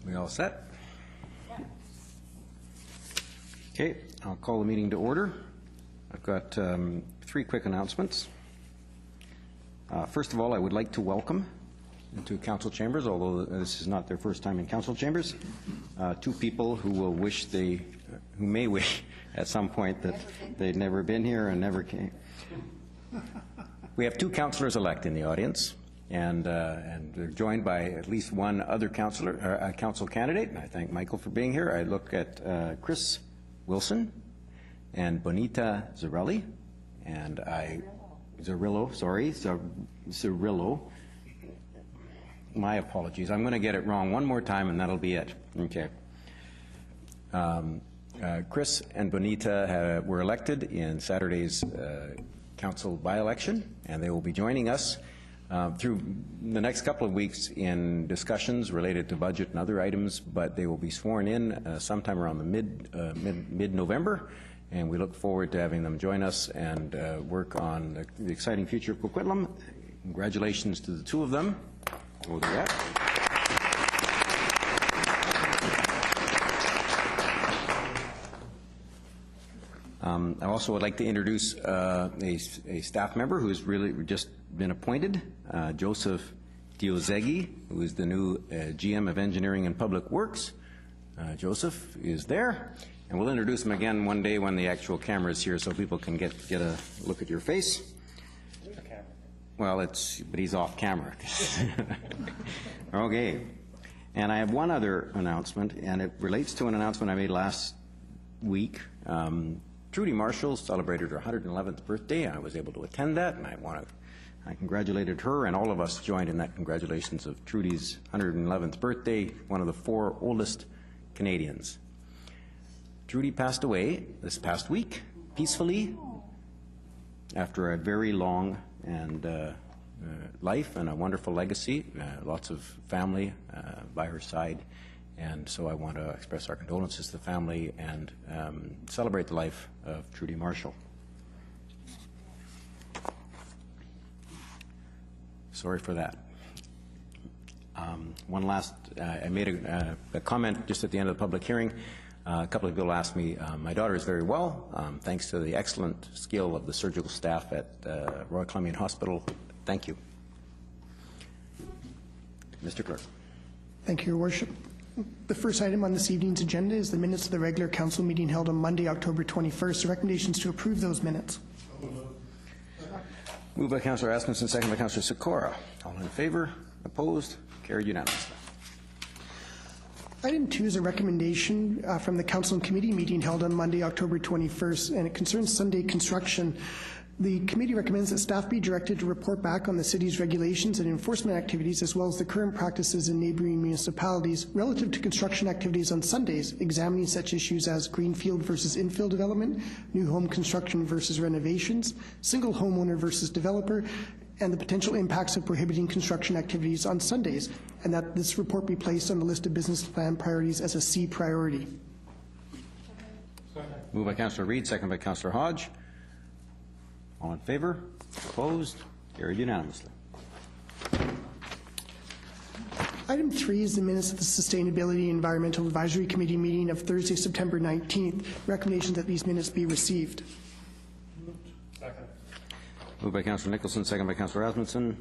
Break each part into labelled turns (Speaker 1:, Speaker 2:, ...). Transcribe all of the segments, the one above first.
Speaker 1: We all set? Okay, I'll call the meeting to order. I've got 3 quick announcements. First of all, I would like to welcome into council chambers, although this is not their first time in council chambers, 2 people who may wish at some point that they'd never been here and never came. We have 2 councillors-elect in the audience, and they're joined by at least one other council candidate, and I thank Michael for being here. I look at Chris Wilson and Bonita Zarelli, and Zarillo. My apologies. I'm going to get it wrong one more time, and that'll be it. Okay. Chris and Bonita were elected in Saturday's council by-election, and they will be joining us through the next couple of weeks in discussions related to budget and other items, but they will be sworn in sometime around the mid-November, and we look forward to having them join us and work on the exciting future of Coquitlam. Congratulations to the 2 of them. We'll do that. I also would like to introduce a staff member who's really just been appointed, Joseph Diozegi, who is the new GM of Engineering and Public Works. Joseph is there, and we'll introduce him again one day when the actual camera is here so people can get a look at your face. Well, but he's off camera. Okay. And I have one other announcement, and it relates to an announcement I made last week. Trudy Marshall celebrated her 111th birthday. I was able to attend that, and I congratulated her, and all of us joined in that congratulations of Trudy's 111th birthday, one of the 4 oldest Canadians. Trudy passed away this past week, peacefully, after a very long and life and a wonderful legacy, lots of family by her side, and so I want to express our condolences to the family and celebrate the life of Trudy Marshall. Sorry for that. One last, I made a comment just at the end of the public hearing. A couple of people asked me, my daughter is very well, thanks to the excellent skill of the surgical staff at Royal Columbian Hospital. Thank you. Mr. Clerk.
Speaker 2: Thank you, Your Worship. The first item on this evening's agenda is the minutes of the regular council meeting held on Monday, October 21st. The recommendations to approve those minutes.
Speaker 1: Moved by Councillor Asmussen, second by Councillor Sikora. All in favor? Opposed? Carried unanimously.
Speaker 2: Item 2 is a recommendation from the Council and Committee meeting held on Monday, October 21st, and it concerns Sunday construction. The committee recommends that staff be directed to report back on the city's regulations and enforcement activities, as well as the current practices in neighboring municipalities relative to construction activities on Sundays, examining such issues as greenfield versus infill development, new home construction versus renovations, single homeowner versus developer, and the potential impacts of prohibiting construction activities on Sundays, and that this report be placed on the list of business plan priorities as a C priority.
Speaker 1: Moved by Councillor Reid, second by Councillor Hodge. All in favor? Opposed? Carried unanimously.
Speaker 2: Item 3 is the minutes of the Sustainability and Environmental Advisory Committee meeting of Thursday, September 19th. Recommendation that these minutes be received.
Speaker 3: Second.
Speaker 1: Moved by Councillor Nicholson, second by Councillor Asmussen.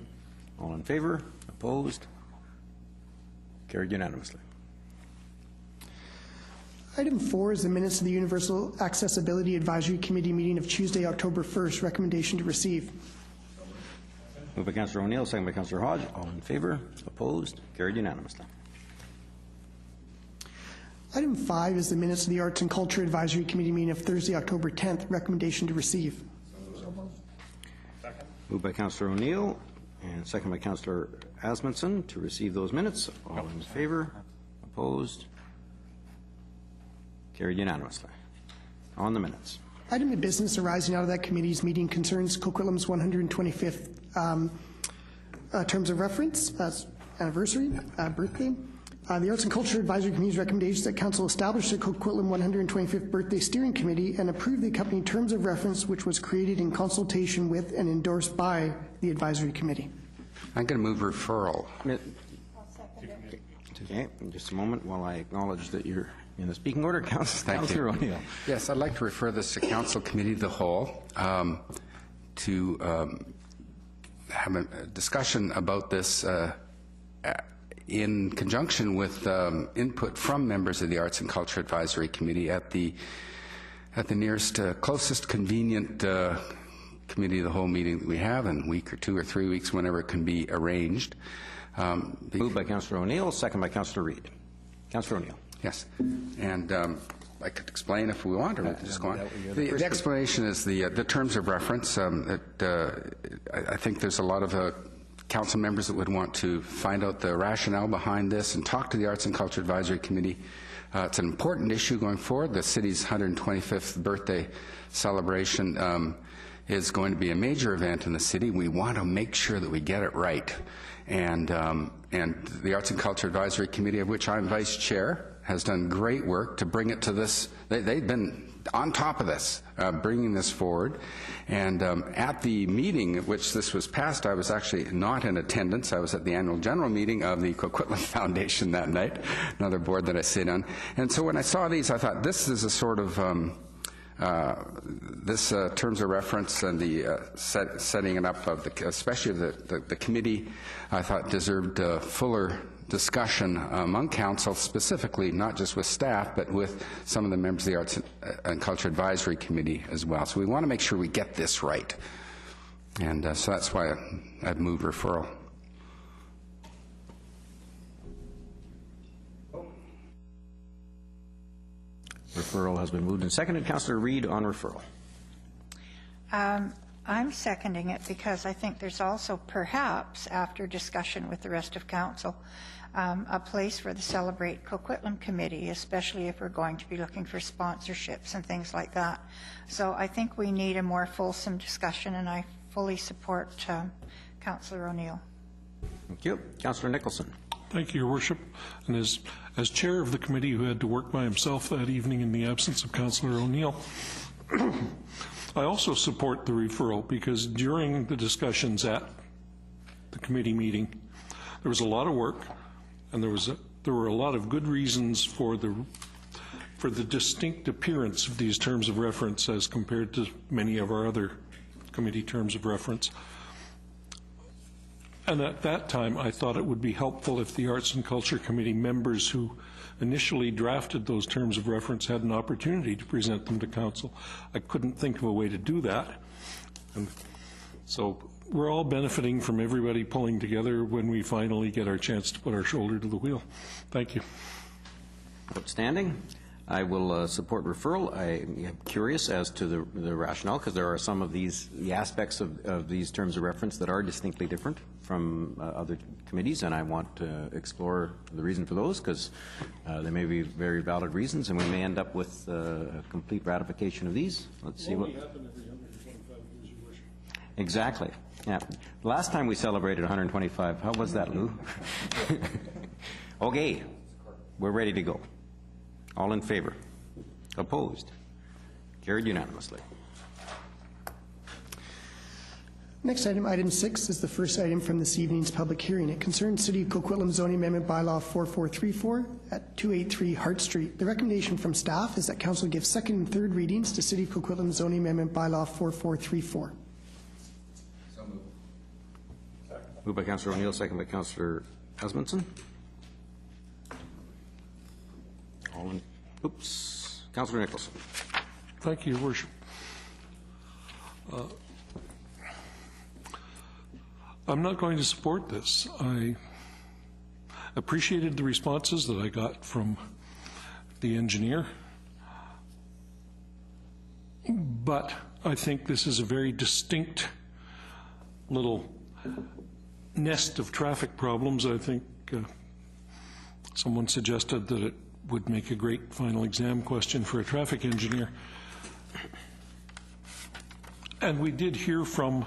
Speaker 1: All in favor? Opposed? Carried unanimously.
Speaker 2: Item 4 is the minutes of the Universal Accessibility Advisory Committee meeting of Tuesday, October 1st. Recommendation to receive.
Speaker 1: Moved by Councillor O'Neill, second by Councillor Hodge. All in favor? Opposed? Carried unanimously.
Speaker 2: Item 5 is the minutes of the Arts and Culture Advisory Committee meeting of Thursday, October 10th. Recommendation to receive.
Speaker 3: Second.
Speaker 1: Moved by Councillor O'Neill and second by Councillor Asmussen to receive those minutes. All in favor? Opposed? Carried unanimously. On the minutes.
Speaker 2: Item of business arising out of that committee's meeting concerns Coquitlam's 125th terms of reference, anniversary, birthday. The Arts and Culture Advisory Committee's recommendation is that Council establish the Coquitlam 125th Birthday Steering Committee and approve the accompanying terms of reference, which was created in consultation with and endorsed by the Advisory Committee.
Speaker 4: I'm going to move referral.
Speaker 1: Okay, in just a moment while I acknowledge that you're in the speaking order. Councillor O'Neill.
Speaker 4: Yes, I'd like to refer this to Council Committee of the Whole to have a discussion about this in conjunction with input from members of the Arts and Culture Advisory Committee at the nearest closest convenient Committee of the Whole meeting that we have in a week or 2 or 3 weeks, whenever it can be arranged.
Speaker 1: Moved by Councillor O'Neill, second by Councillor Reid. Councillor O'Neill.
Speaker 4: Yes, and I could explain if we want, or we can just go on. The explanation is the terms of reference. I think there's a lot of council members that would want to find out the rationale behind this and talk to the Arts and Culture Advisory Committee. It's an important issue going forward. The city's 125th birthday celebration is going to be a major event in the city. We want to make sure that we get it right. And the Arts and Culture Advisory Committee, of which I'm vice chair, has done great work to bring it to this. They've been on top of this, bringing this forward. And at the meeting at which this was passed, I was actually not in attendance. I was at the annual general meeting of the Coquitlam Foundation that night, another board that I sit on. And so when I saw these, I thought this is a sort of this terms of reference and the setting it up of especially the committee, I thought deserved fuller discussion among council, specifically not just with staff, but with some of the members of the Arts and Culture Advisory Committee as well. So we want to make sure we get this right, and so that's why I'd move referral.
Speaker 1: Referral has been moved and seconded. Councillor Reid on referral.
Speaker 5: I'm seconding it because I think there's also perhaps, after discussion with the rest of council, a place for the Celebrate Coquitlam Committee, especially if we're going to be looking for sponsorships and things like that. So I think we need a more fulsome discussion, and I fully support Councillor O'Neill.
Speaker 1: Thank you. Councillor Nicholson.
Speaker 3: Thank you, Your Worship. And as chair of the committee who had to work by himself that evening in the absence of Councillor O'Neill, I also support the referral because during the discussions at the committee meeting, there was a lot of work, and there were a lot of good reasons for the distinct appearance of these terms of reference as compared to many of our other committee terms of reference. And at that time, I thought it would be helpful if the Arts and Culture Committee members who initially drafted those terms of reference had an opportunity to present them to council. I couldn't think of a way to do that. And so we're all benefiting from everybody pulling together when we finally get our chance to put our shoulder to the wheel. Thank you.
Speaker 1: Outstanding. I will support referral. I am curious as to the rationale, because there are some of the aspects of these terms of reference that are distinctly different from other committees, and I want to explore the reason for those, because they may be very valid reasons, and we may end up with a complete ratification of these. Let's see what.
Speaker 3: Happen every 125 years, Your Worship.
Speaker 1: Exactly. Yeah. Last time we celebrated 125, how was that, Lou? Okay. We're ready to go. All in favor? Opposed? Carried unanimously.
Speaker 2: Next item, item 6, is the first item from this evening's public hearing. It concerns City of Coquitlam Zoning Amendment Bylaw 4434 at 283 Hart Street. The recommendation from staff is that Council give second and third readings to City of Coquitlam Zoning Amendment Bylaw 4434.
Speaker 4: So moved.
Speaker 1: Moved by Councillor O'Neill, second by Councillor Asmundson. All in, oops, Councillor Nicholson.
Speaker 3: Thank you, Your Worship. I'm not going to support this. I appreciated the responses that I got from the engineer, but I think this is a very distinct little nest of traffic problems. I think someone suggested that it would make a great final exam question for a traffic engineer. And we did hear from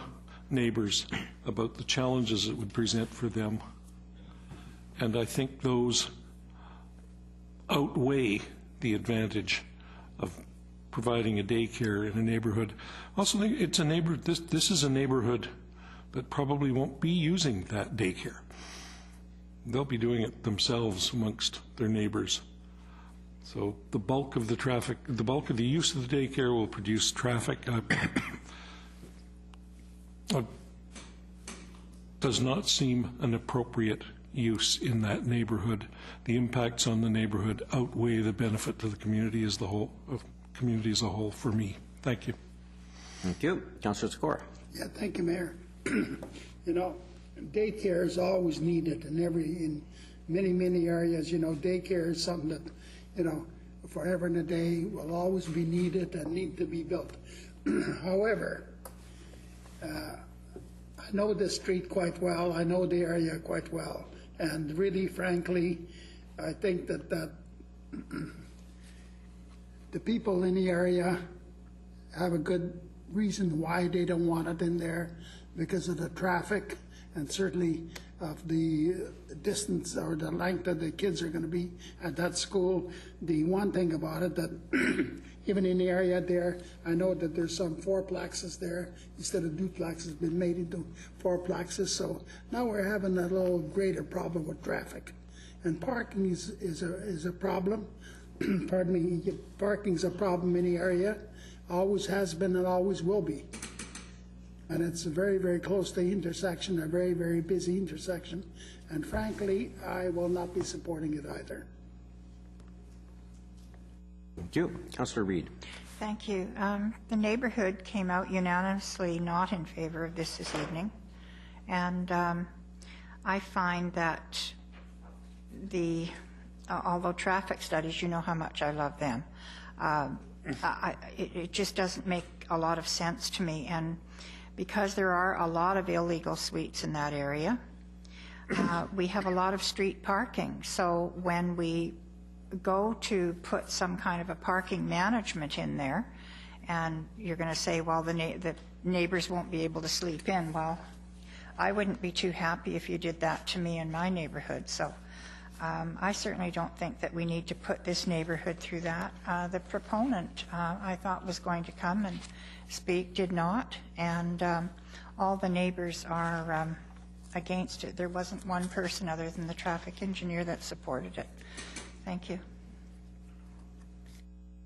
Speaker 3: neighbors about the challenges it would present for them. And I think those outweigh the advantage of providing a daycare in a neighborhood. Also, it's a neighborhood, this is a neighborhood that probably won't be using that daycare. they'll be doing it themselves amongst their neighbors. So the bulk of the traffic, the bulk of the use of the daycare will produce traffic. Does not seem an appropriate use in that neighborhood. The impacts on the neighborhood outweigh the benefit to the community as the whole, for me. Thank you.
Speaker 1: Thank you. Councillor Sikora.
Speaker 6: Yeah, thank you, Mayor. You know, daycare is always needed in many areas. You know, daycare is something that, you know, forever and a day will always be needed and need to be built. However, I know this street quite well. I know the area quite well. And really, frankly, I think that the people in the area have a good reason why they don't want it in there, because of the traffic and certainly of the distance or the length that the kids are going to be at that school. The one thing about it that even in the area there, I know that there's some fourplexes there instead of duplexes been made into fourplexes. So now we're having a little greater problem with traffic, and parking is a problem. Pardon me, parking's a problem in the area. Always has been and always will be. And it's very close to the intersection, a very busy intersection. And frankly, I will not be supporting it either.
Speaker 1: Thank you. Councillor Reid.
Speaker 5: Thank you. The neighborhood came out unanimously not in favor of this evening. And I find that although traffic studies, you know how much I love them, it just doesn't make a lot of sense to me. And because there are a lot of illegal suites in that area, we have a lot of street parking. So when we go to put some kind of a parking management in there, and you're going to say, well, the neighbors won't be able to sleep in. Well, I wouldn't be too happy if you did that to me in my neighborhood. So I certainly don't think that we need to put this neighborhood through that. The proponent, I thought, was going to come and speak, did not, and all the neighbors are against it. There wasn't one person other than the traffic engineer that supported it. Thank you.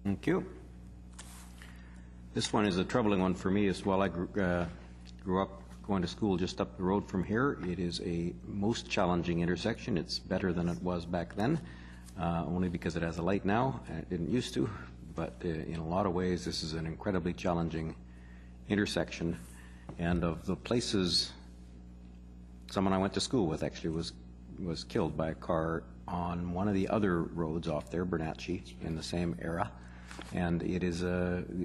Speaker 1: Thank you. This one is a troubling one for me as well. I grew up going to school just up the road from here. It is a most challenging intersection. It's better than it was back then, only because it has a light now, and it didn't used to. But in a lot of ways, this is an incredibly challenging intersection. And of the places, someone I went to school with actually was killed by a car on one of the other roads off there, Bernatchez, in the same era. And it is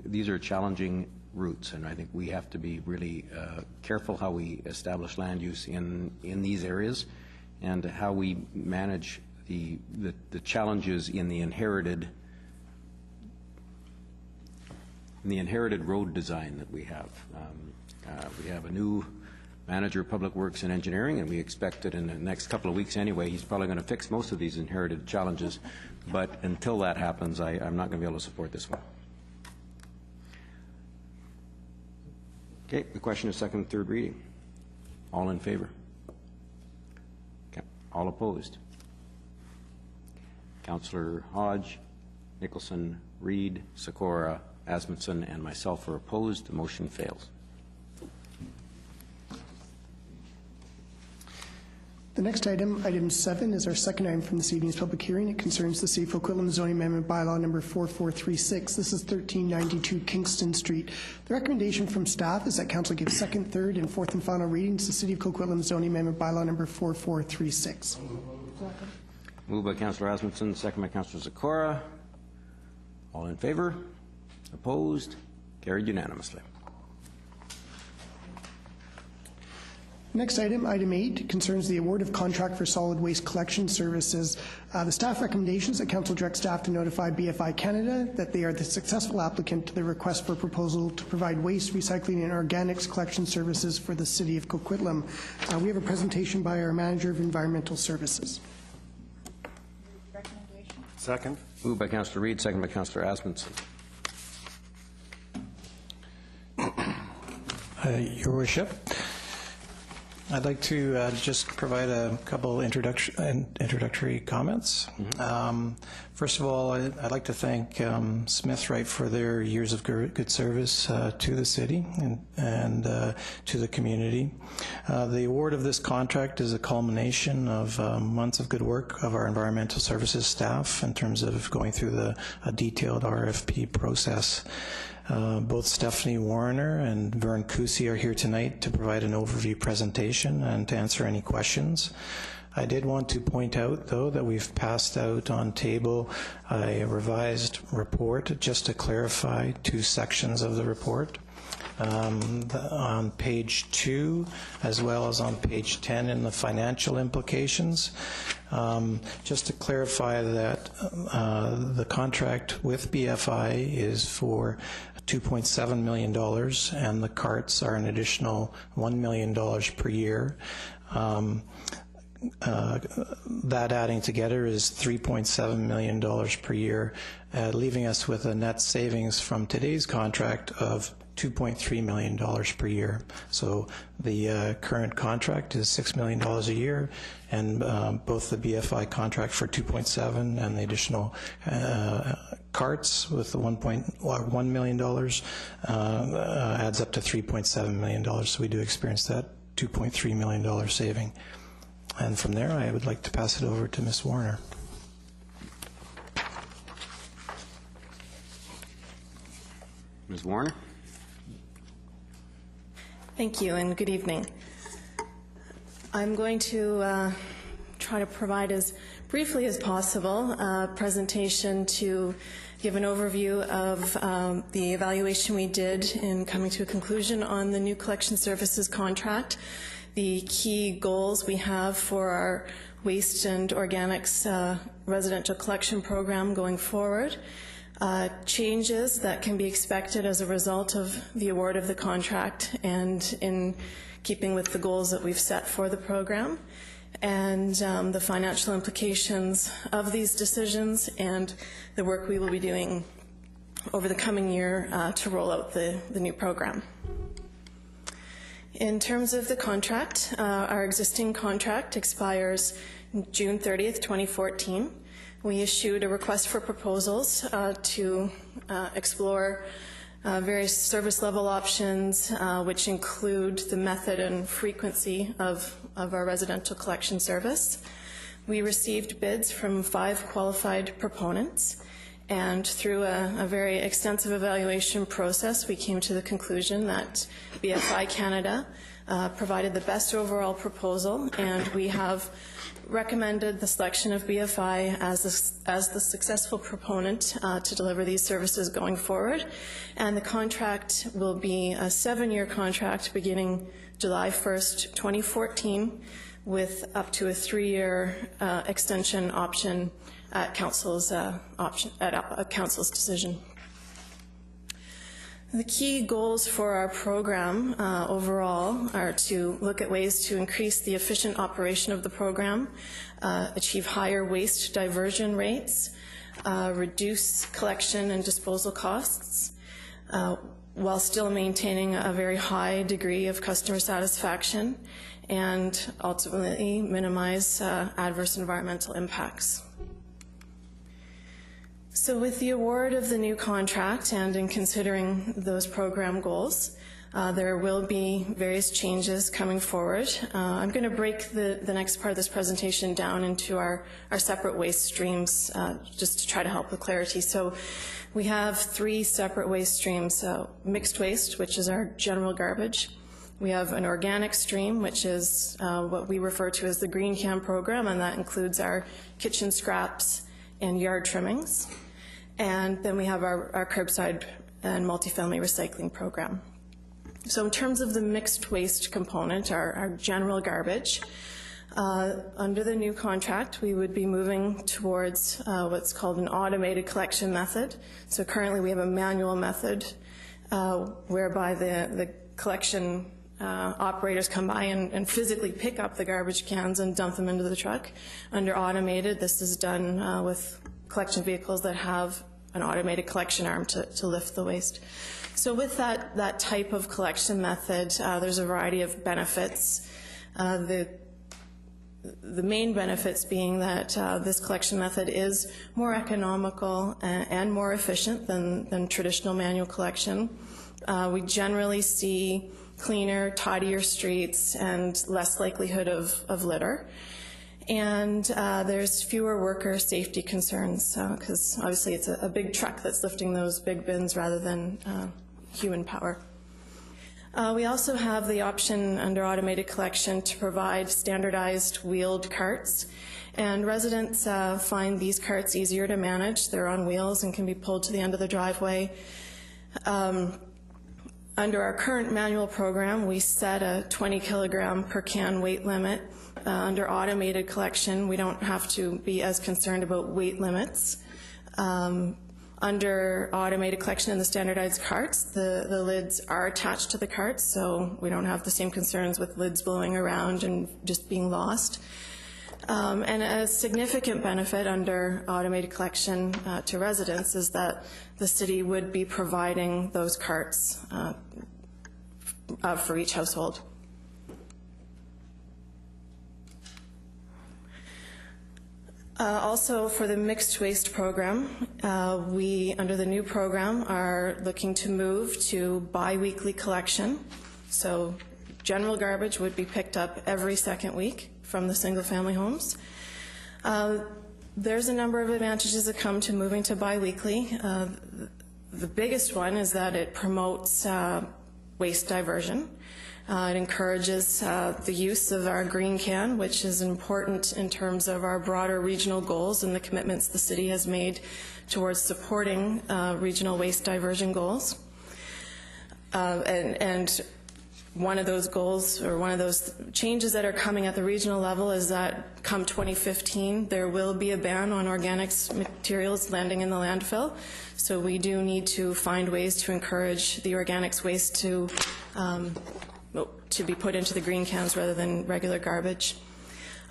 Speaker 1: these are challenging routes, and I think we have to be really careful how we establish land use in these areas, and how we manage the challenges in the inherited road design that we have. We have a new manager of Public Works and Engineering, and we expect that in the next couple of weeks anyway, he's probably going to fix most of these inherited challenges. But until that happens, I'm not going to be able to support this one. Okay, the question is second and third reading. All in favor? Okay. All opposed? Councillor Hodge, Nicholson, Reid, Sikora, Asmundson, and myself are opposed. The motion fails.
Speaker 2: The next item, item 7, is our second item from this evening's public hearing. It concerns the City of Coquitlam zoning amendment bylaw number 4436. This is 1392 Kingston Street. The recommendation from staff is that council give second, third, and fourth and final readings to City of Coquitlam zoning amendment bylaw number 4436.
Speaker 1: Moved by Councillor Asmundson, second by Councillor Sikora. All in favor? Opposed? Carried unanimously.
Speaker 2: Next item, item 8, concerns the award of contract for solid waste collection services. The staff recommendations that council direct staff to notify BFI Canada that they are the successful applicant to the request for proposal to provide waste, recycling, and organics collection services for the City of Coquitlam. We have a presentation by our Manager of Environmental Services.
Speaker 7: Second.
Speaker 1: Moved by Councillor Reid, second by Councillor Asmundson.
Speaker 7: Your Worship, I'd like to just provide a couple introductory comments. First of all, I'd like to thank Smith Wright for their years of good service to the city and to the community. The award of this contract is a culmination of months of good work of our environmental services staff in terms of going through a detailed RFP process. Both Stephanie Warner and Vern Kusi are here tonight to provide an overview presentation and to answer any questions. I did want to point out, though, that we've passed out on table a revised report just to clarify 2 sections of the report. On page 2, as well as on page 10 in the financial implications. Just to clarify that the contract with BFI is for $2.7 million, and the carts are an additional $1 million per year. That adding together is $3.7 million per year, leaving us with a net savings from today's contract of $2.3 million per year. So the current contract is $6 million a year, and both the BFI contract for $2.7 and the additional carts with the $1 million adds up to $3.7 million. So we do experience that $2.3 million saving. And from there, I would like to pass it over to Ms. Warner.
Speaker 1: Ms. Warner?
Speaker 8: Thank you, and good evening. I'm going to try to provide as briefly as possible a presentation to give an overview of the evaluation we did in coming to a conclusion on the new collection services contract, the key goals we have for our waste and organics residential collection program going forward, changes that can be expected as a result of the award of the contract and in keeping with the goals that we've set for the program, and the financial implications of these decisions and the work we will be doing over the coming year to roll out the new program. In terms of the contract, our existing contract expires June 30th, 2014. We issued a request for proposals to explore various service level options, which include the method and frequency of our residential collection service. We received bids from 5 qualified proponents, and through a very extensive evaluation process, we came to the conclusion that BFI Canada provided the best overall proposal, and we have recommended the selection of BFI as the successful proponent to deliver these services going forward. And the contract will be a 7-year contract beginning July 1st, 2014, with up to a 3-year extension option at council's council's decision. The key goals for our program overall are to look at ways to increase the efficient operation of the program, achieve higher waste diversion rates, reduce collection and disposal costs, while still maintaining a very high degree of customer satisfaction, and ultimately minimize adverse environmental impacts. So with the award of the new contract and in considering those program goals, there will be various changes coming forward. I'm going to break the next part of this presentation down into our separate waste streams just to try to help with clarity. So we have 3 separate waste streams: mixed waste, which is our general garbage. We have an organic stream, which is what we refer to as the Green Can program, and that includes our kitchen scraps and yard trimmings. And then we have our curbside and multifamily recycling program. So in terms of the mixed waste component, our general garbage, under the new contract, we would be moving towards what's called an automated collection method. So currently we have a manual method whereby the collection operators come by and physically pick up the garbage cans and dump them into the truck. Under automated, this is done with collection vehicles that have an automated collection arm to lift the waste. So with that type of collection method, there's a variety of benefits. The main benefits being that this collection method is more economical and more efficient than traditional manual collection. We generally see cleaner, tidier streets and less likelihood of litter. And there's fewer worker safety concerns because obviously it's a big truck that's lifting those big bins rather than human power. We also have the option under automated collection to provide standardized wheeled carts, and residents find these carts easier to manage. They're on wheels and can be pulled to the end of the driveway. Under our current manual program, we set a 20 kilogram per can weight limit. Under automated collection, we don't have to be as concerned about weight limits. Under automated collection in the standardized carts, the lids are attached to the carts, so we don't have the same concerns with lids blowing around and just being lost. And a significant benefit under automated collection to residents is that the city would be providing those carts for each household. Also, for the mixed waste program, we, under the new program, are looking to move to bi-weekly collection. So general garbage would be picked up every second week from the single-family homes. There's a number of advantages that come to moving to bi-weekly. The biggest one is that it promotes waste diversion. It encourages the use of our green can, which is important in terms of our broader regional goals and the commitments the city has made towards supporting regional waste diversion goals. And one of those goals, or one of those changes that are coming at the regional level, is that come 2015, there will be a ban on organics materials landing in the landfill. So we do need to find ways to encourage the organics waste to be put into the green cans rather than regular garbage.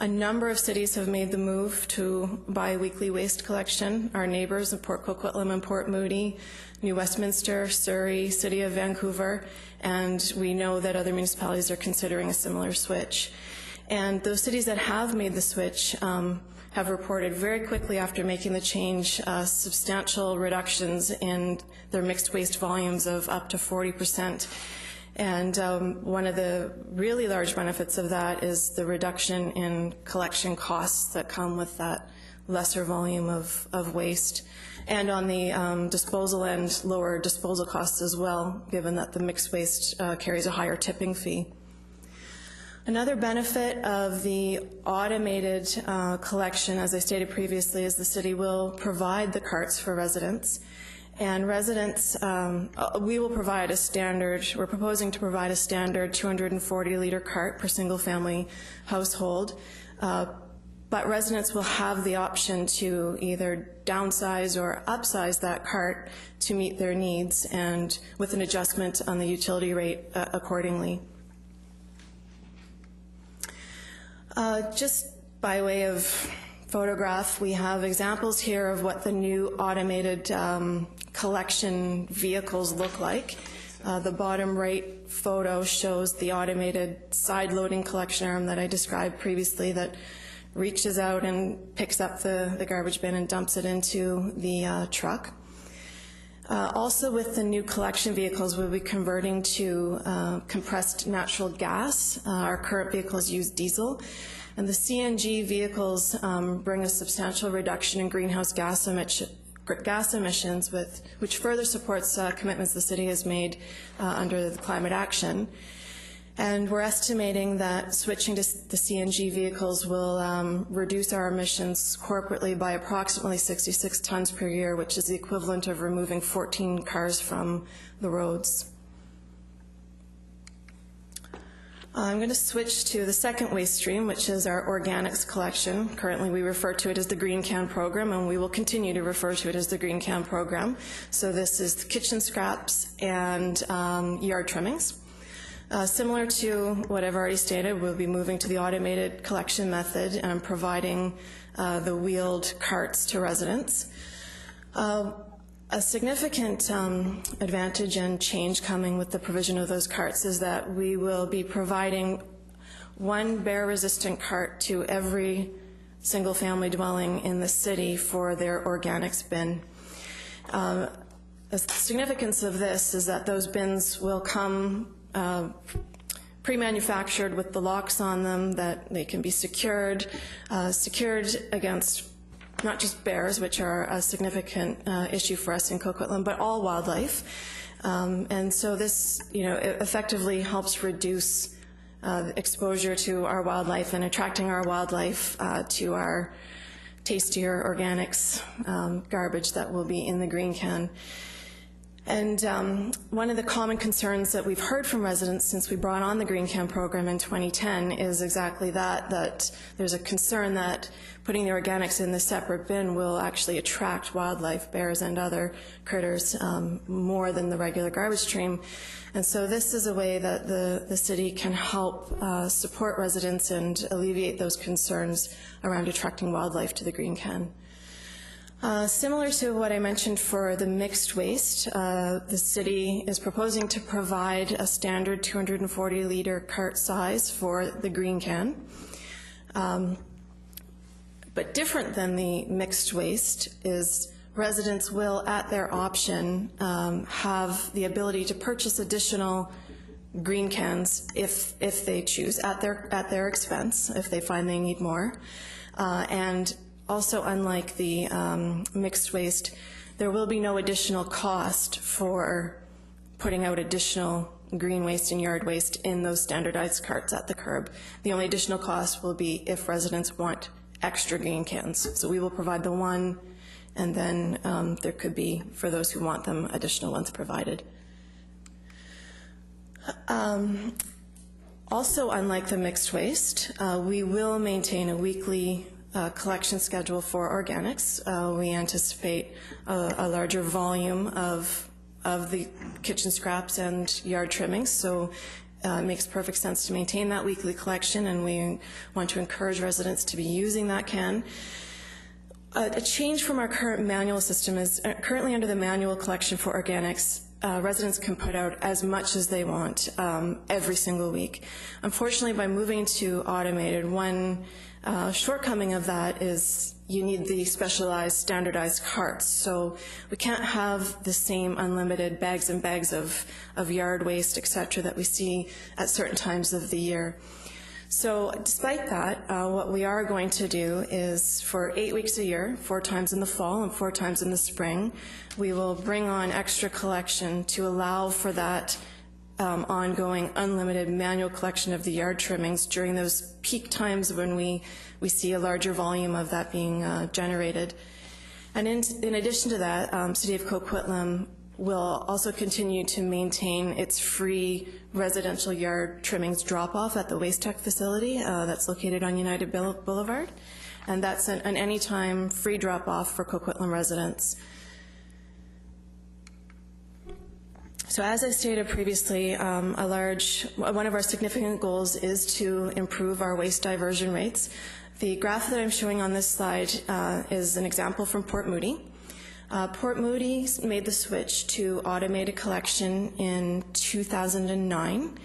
Speaker 8: A number of cities have made the move to bi-weekly waste collection. Our neighbors of Port Coquitlam and Port Moody, New Westminster, Surrey, City of Vancouver, and we know that other municipalities are considering a similar switch. And those cities that have made the switch have reported very quickly after making the change substantial reductions in their mixed waste volumes of up to 40%. And one of the really large benefits of that is the reduction in collection costs that come with that lesser volume of waste. And on the disposal end, lower disposal costs as well, given that the mixed waste carries a higher tipping fee. Another benefit of the automated collection, as I stated previously, is the city will provide the carts for residents. And residents, we will provide a standard, we're proposing to provide a standard 240-liter cart per single-family household, but residents will have the option to either downsize or upsize that cart to meet their needs, and with an adjustment on the utility rate accordingly. Just by way of photograph, we have examples here of what the new automated collection vehicles look like. The bottom right photo shows the automated side-loading collection arm that I described previously that reaches out and picks up the garbage bin and dumps it into the truck. Also with the new collection vehicles, we'll be converting to compressed natural gas. Our current vehicles use diesel. And the CNG vehicles bring a substantial reduction in greenhouse gas emissions, which further supports commitments the city has made under the climate action. And we're estimating that switching to the CNG vehicles will reduce our emissions corporately by approximately 66 tons per year, which is the equivalent of removing 14 cars from the roads. I'm going to switch to the second waste stream, which is our organics collection. Currently, we refer to it as the Green Can Program, and we will continue to refer to it as the Green Can Program. So this is the kitchen scraps and yard trimmings. Similar to what I've already stated, we'll be moving to the automated collection method and providing the wheeled carts to residents. A significant advantage and change coming with the provision of those carts is that we will be providing one bear-resistant cart to every single-family dwelling in the city for their organics bin. The significance of this is that those bins will come pre-manufactured with the locks on them, that they can be secured against not just bears, which are a significant issue for us in Coquitlam, but all wildlife. And so this, it effectively helps reduce exposure to our wildlife and attracting our wildlife to our tastier organics garbage that will be in the green can. And one of the common concerns that we've heard from residents since we brought on the Green Can program in 2010 is exactly that there's a concern that putting the organics in the separate bin will actually attract wildlife, bears and other critters, more than the regular garbage stream. And so this is a way that the city can help support residents and alleviate those concerns around attracting wildlife to the Green Can. Similar to what I mentioned for the mixed waste, the city is proposing to provide a standard 240-liter cart size for the Green Can. But different than the mixed waste is residents will, at their option, have the ability to purchase additional green cans if they choose, at their expense, if they find they need more. And also, unlike the mixed waste, there will be no additional cost for putting out additional green waste and yard waste in those standardized carts at the curb. The only additional cost will be if residents want extra green cans. So we will provide the one, and then there could be, for those who want them, additional ones provided. Also, unlike the mixed waste, we will maintain a weekly collection schedule for organics. We anticipate a larger volume of the kitchen scraps and yard trimmings, so it makes perfect sense to maintain that weekly collection, and we want to encourage residents to be using that can. A change from our current manual system is currently under the manual collection for organics, residents can put out as much as they want every single week. Unfortunately, by moving to automated, one shortcoming of that is you need the specialized standardized carts. So we can't have the same unlimited bags and bags of yard waste, et cetera, that we see at certain times of the year. So despite that, what we are going to do is for 8 weeks a year, 4 times in the fall and 4 times in the spring, we will bring on extra collection to allow for that ongoing unlimited manual collection of the yard trimmings during those peak times when we see a larger volume of that being generated. And in addition to that, City of Coquitlam will also continue to maintain its free residential yard trimmings drop-off at the Waste Tech facility that's located on United Boulevard. And that's an anytime free drop-off for Coquitlam residents. So as I stated previously, one of our significant goals is to improve our waste diversion rates. The graph that I'm showing on this slide is an example from Port Moody. Port Moody made the switch to automated collection in 2009.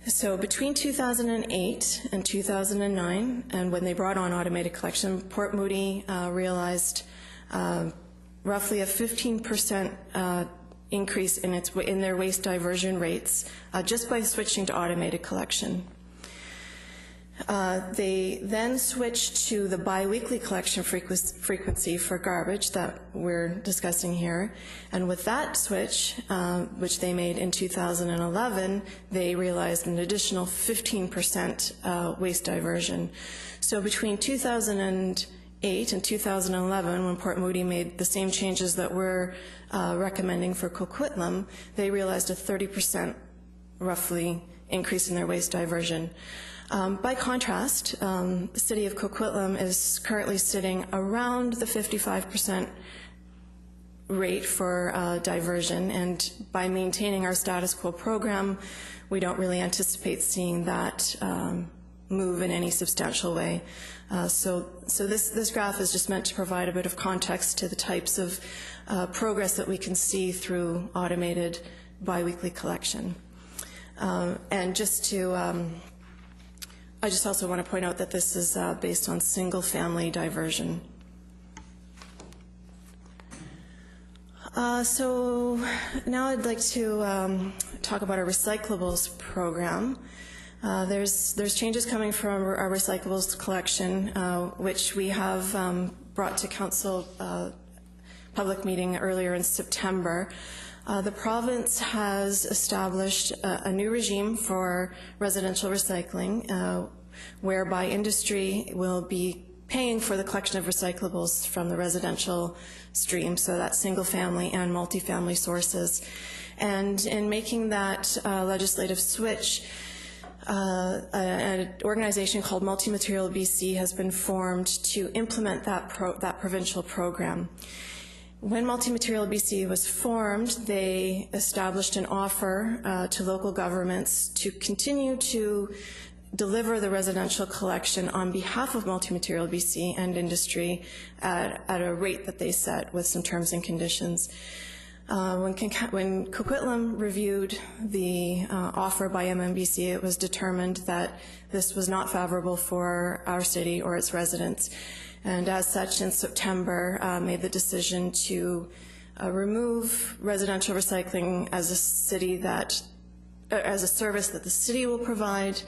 Speaker 8: So between 2008 and 2009, and when they brought on automated collection, Port Moody realized roughly a 15% increase in their waste diversion rates just by switching to automated collection. They then switched to the biweekly collection frequency for garbage that we're discussing here, and with that switch, which they made in 2011, they realized an additional 15% waste diversion. So between 2008 and 2011, when Port Moody made the same changes that we're recommending for Coquitlam, they realized a 30% roughly increase in their waste diversion. By contrast, the City of Coquitlam is currently sitting around the 55% rate for diversion, and by maintaining our status quo program, we don't really anticipate seeing that move in any substantial way. So this graph is just meant to provide a bit of context to the types of progress that we can see through automated biweekly collection. And just to I just also want to point out that this is based on single-family diversion. So now I'd like to talk about our recyclables program. There's changes coming from our recyclables collection, which we have brought to council public meeting earlier in September. The province has established a new regime for residential recycling, whereby industry will be paying for the collection of recyclables from the residential stream, so that's single-family and multifamily sources. And in making that legislative switch, an organization called Multi-Material BC has been formed to implement that provincial program. When Multi-Material BC was formed, they established an offer to local governments to continue to deliver the residential collection on behalf of Multi-Material BC and industry at a rate that they set with some terms and conditions. When Coquitlam reviewed the offer by MMBC, it was determined that this was not favorable for our city or its residents. And as such, in September, made the decision to remove residential recycling as a service that the city will provide,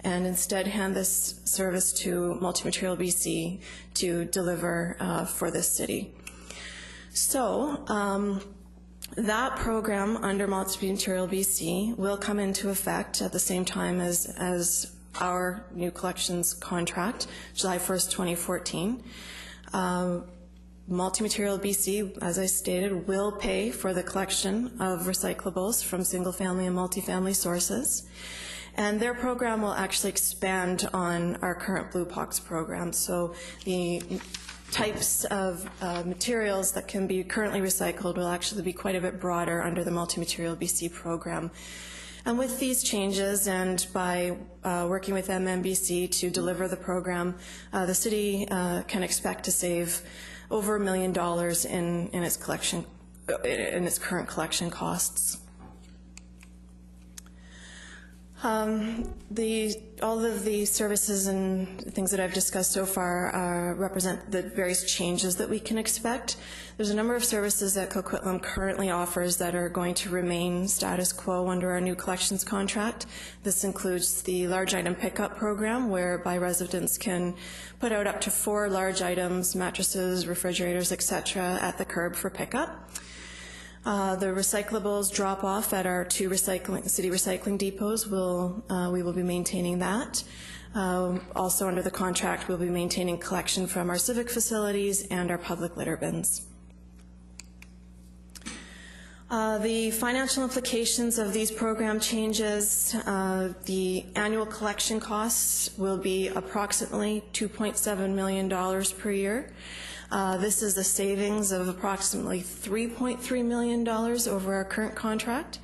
Speaker 8: and instead hand this service to Multi-Material BC to deliver for this city. So that program under Multi-Material BC will come into effect at the same time as our new collections contract, July 1st, 2014. Multi-Material BC, as I stated, will pay for the collection of recyclables from single-family and multifamily sources. And their program will actually expand on our current Blue Box program. So the types of materials that can be currently recycled will actually be quite a bit broader under the Multi-Material BC program. And with these changes, and by working with MMBC to deliver the program, the city can expect to save over $1 million in its collection, in its current collection costs. All of the services and things that I've discussed so far represent the various changes that we can expect. There's a number of services that Coquitlam currently offers that are going to remain status quo under our new collections contract. This includes the large item pickup program, whereby residents can put out up to 4 large items, mattresses, refrigerators, etc., at the curb for pickup. The recyclables drop off at our 2 city recycling depots. We will be maintaining that. Also under the contract, we'll be maintaining collection from our civic facilities and our public litter bins. The financial implications of these program changes, the annual collection costs will be approximately $2.7 million per year. This is a savings of approximately $3.3 million over our current contract.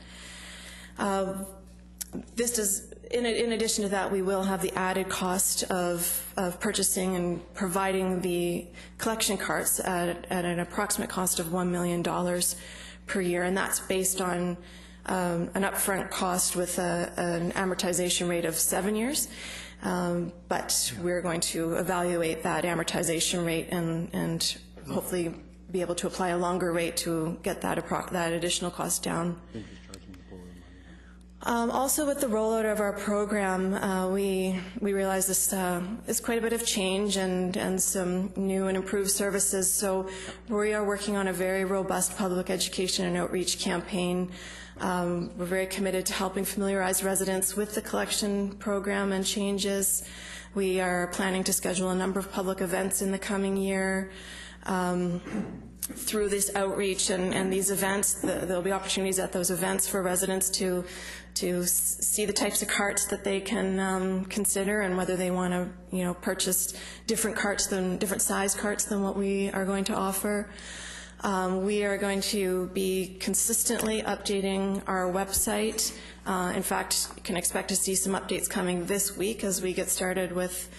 Speaker 8: This is, in addition to that, we will have the added cost of purchasing and providing the collection carts at an approximate cost of $1 million per year, and that's based on an upfront cost with an amortization rate of 7 years. But we're going to evaluate that amortization rate and hopefully be able to apply a longer rate to get that additional cost down. Also, with the rollout of our program, we realize this is quite a bit of change and some new and improved services. So we are working on a very robust public education and outreach campaign. We're very committed to helping familiarize residents with the collection program and changes. We are planning to schedule a number of public events in the coming year. Through this outreach and these events, there'll be opportunities at those events for residents to see the types of carts that they can consider and whether they want to, purchase different size carts than what we are going to offer. We are going to be consistently updating our website. In fact, you can expect to see some updates coming this week as we get started with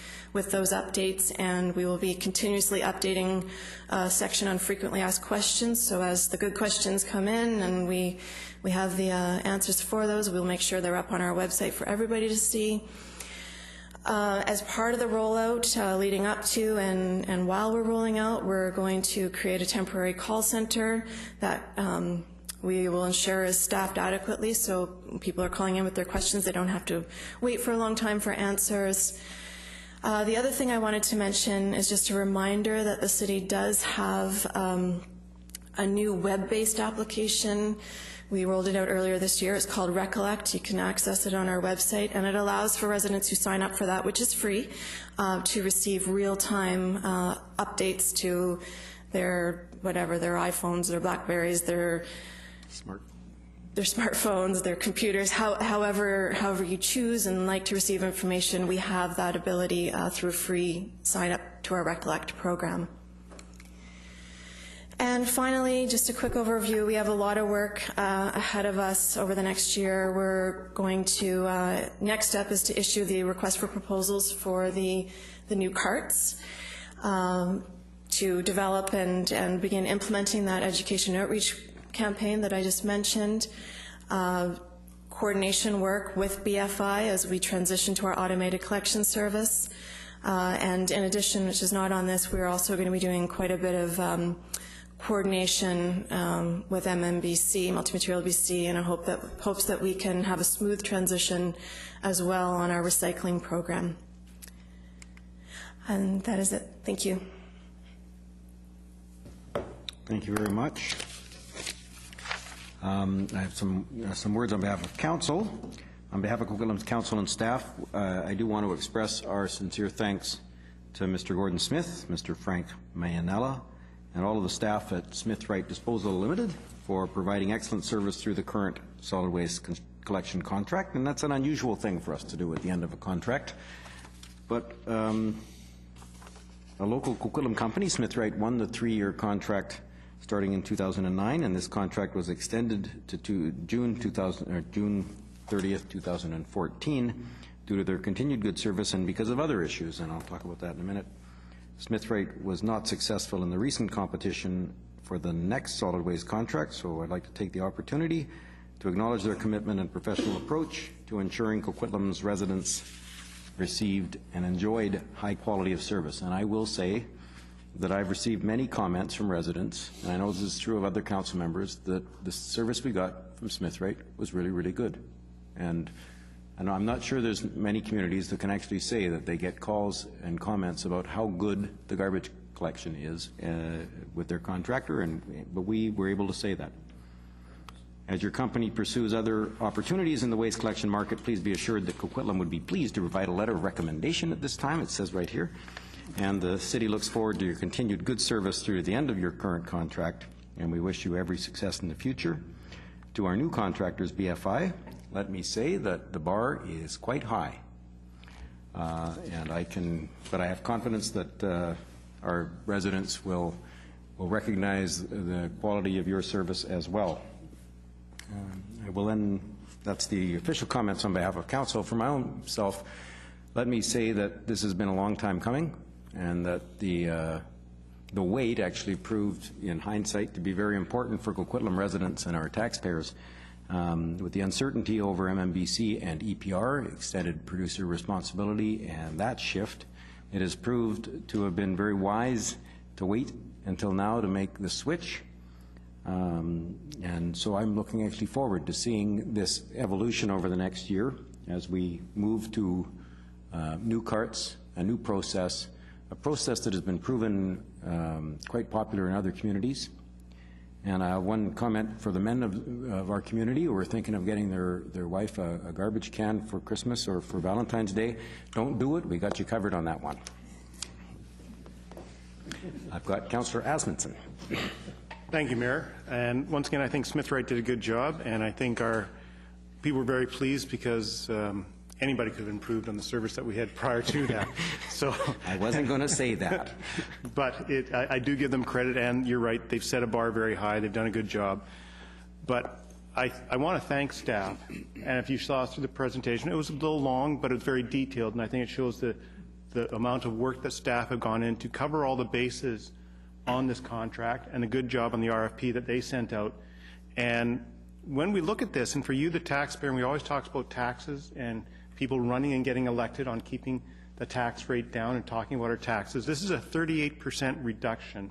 Speaker 8: those updates, and we will be continuously updating a section on frequently asked questions. So as the good questions come in and we have the answers for those, we'll make sure they're up on our website for everybody to see. As part of the rollout, leading up to and while we're rolling out, we're going to create a temporary call center that we will ensure is staffed adequately, so people are calling in with their questions. They don't have to wait for a long time for answers. The other thing I wanted to mention is just a reminder that the city does have a new web-based application. We rolled it out earlier this year. It's called Recollect. You can access it on our website, and it allows for residents who sign up for that, which is free, to receive real-time updates to their iPhones, their Blackberries, their smartphones, their computers, however you choose and like to receive information. We have that ability through free sign up to our Recollect program. And finally, just a quick overview. We have a lot of work ahead of us over the next year. We're going to, next step is to issue the request for proposals for the new carts, to develop and begin implementing that education outreach campaign that I just mentioned, coordination work with BFI as we transition to our automated collection service, and in addition, which is not on this, we're also going to be doing quite a bit of coordination with MMBC, Multi-Material BC, in hopes that we can have a smooth transition as well on our recycling program. And that is it. Thank you.
Speaker 1: Thank you very much. I have some words on behalf of Council. On behalf of Coquitlam's Council and staff, I do want to express our sincere thanks to Mr. Gordon Smith, Mr. Frank Mayanella, and all of the staff at Smith Wright Disposal Limited for providing excellent service through the current solid waste collection contract. And that's an unusual thing for us to do at the end of a contract. But a local Coquitlam company, Smith Wright, won the 3-year contract starting in 2009, and this contract was extended to June 30th, 2014, due to their continued good service and because of other issues, and I'll talk about that in a minute. Smith Wright was not successful in the recent competition for the next solid waste contract, so I'd like to take the opportunity to acknowledge their commitment and professional approach to ensuring Coquitlam's residents received and enjoyed high quality of service. And I will say that I've received many comments from residents, and I know this is true of other council members, that the service we got from Smith Wright was really, really good. And I'm not sure there's many communities that can actually say that they get calls and comments about how good the garbage collection is with their contractor, but we were able to say that. As your company pursues other opportunities in the waste collection market, please be assured that Coquitlam would be pleased to provide a letter of recommendation at this time. It says right here. And the city looks forward to your continued good service through the end of your current contract, and we wish you every success in the future. To our new contractors, BFI, let me say that the bar is quite high. But I have confidence that our residents will recognize the quality of your service as well. I will then, that's the official comments on behalf of Council. For my own self, let me say that this has been a long time coming, and that the wait actually proved, in hindsight, to be very important for Coquitlam residents and our taxpayers. With the uncertainty over MMBC and EPR, extended producer responsibility, and that shift, it has proved to have been very wise to wait until now to make the switch. And so I'm looking actually forward to seeing this evolution over the next year as we move to new carts, a new process, a process that has been proven quite popular in other communities. And one comment for the men of our community who are thinking of getting their wife a garbage can for Christmas or for Valentine's Day, don't do it. We got you covered on that one. I've got Councillor Asmundson.
Speaker 9: Thank you, Mayor. And once again, I think Smith Wright did a good job, and I think our people were very pleased because anybody could have improved on the service that we had prior to that. So
Speaker 1: I wasn't going to say that.
Speaker 9: But I do give them credit, and you're right, they've set a bar very high, they've done a good job. But I want to thank staff, and if you saw through the presentation, it was a little long, but it was very detailed, and I think it shows the amount of work that staff have gone in to cover all the bases on this contract and the good job on the RFP that they sent out. And when we look at this, and for you, the taxpayer, and we always talk about taxes and people running and getting elected on keeping the tax rate down and talking about our taxes. This is a 38% reduction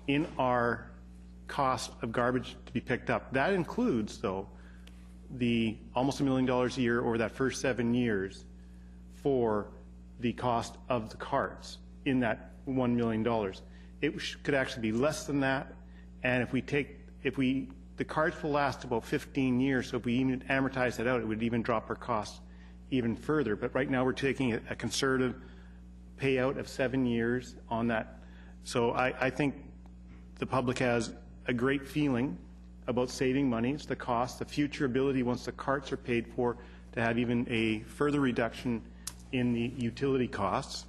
Speaker 9: in our cost of garbage to be picked up. That includes, though, the almost $1 million a year over that first 7 years for the cost of the carts in that $1 million. It could actually be less than that, and the carts will last about 15 years, so if we even amortize that out, it would even drop our costs even further. But right now we're taking a conservative payout of 7 years on that. So I think the public has a great feeling about saving money. It's the cost, the future ability once the carts are paid for to have even a further reduction in the utility costs,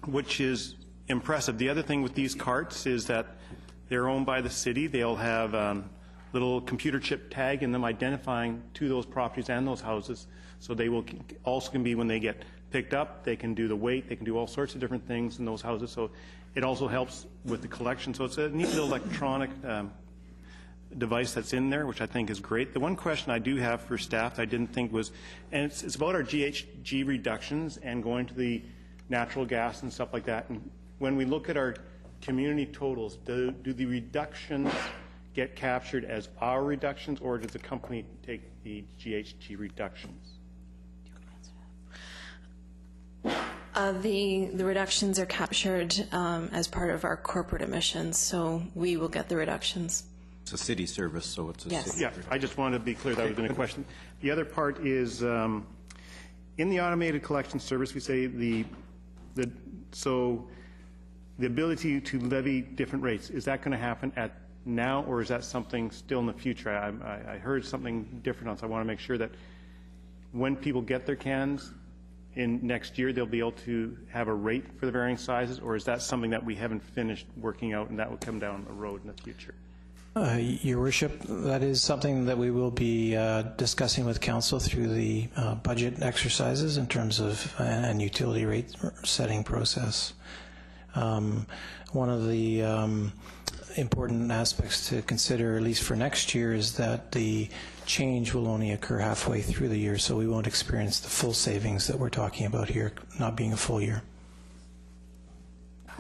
Speaker 9: which is impressive. The other thing with these carts is that they're owned by the city. They'll have little computer chip tag in them identifying to those properties and those houses. So they will also can be, when they get picked up, they can do the weight, they can do all sorts of different things in those houses. So it also helps with the collection. So it's a neat little electronic device that's in there, which I think is great. The one question I do have for staff I didn't think was, and it's about our GHG reductions and going to the natural gas and stuff like that. And when we look at our community totals, do the reductions get captured as our reductions, or does the company take the GHG reductions?
Speaker 8: The reductions are captured as part of our corporate emissions, so we will get the reductions.
Speaker 1: It's a city service, so it's a city.
Speaker 9: Yeah, I just wanted to be clear that was been a question. The other part is in the automated collection service, we say the ability to levy different rates, is that going to happen at now, or is that something still in the future? I heard something different on, so I want to make sure that when people get their cans in next year, they'll be able to have a rate for the varying sizes, or is that something that we haven't finished working out and that will come down the road in the future?
Speaker 7: Your Worship, that is something that we will be discussing with Council through the budget exercises in terms of and utility rate setting process. One of the important aspects to consider, at least for next year, is that the change will only occur halfway through the year, so we won't experience the full savings that we're talking about here, not being a full year.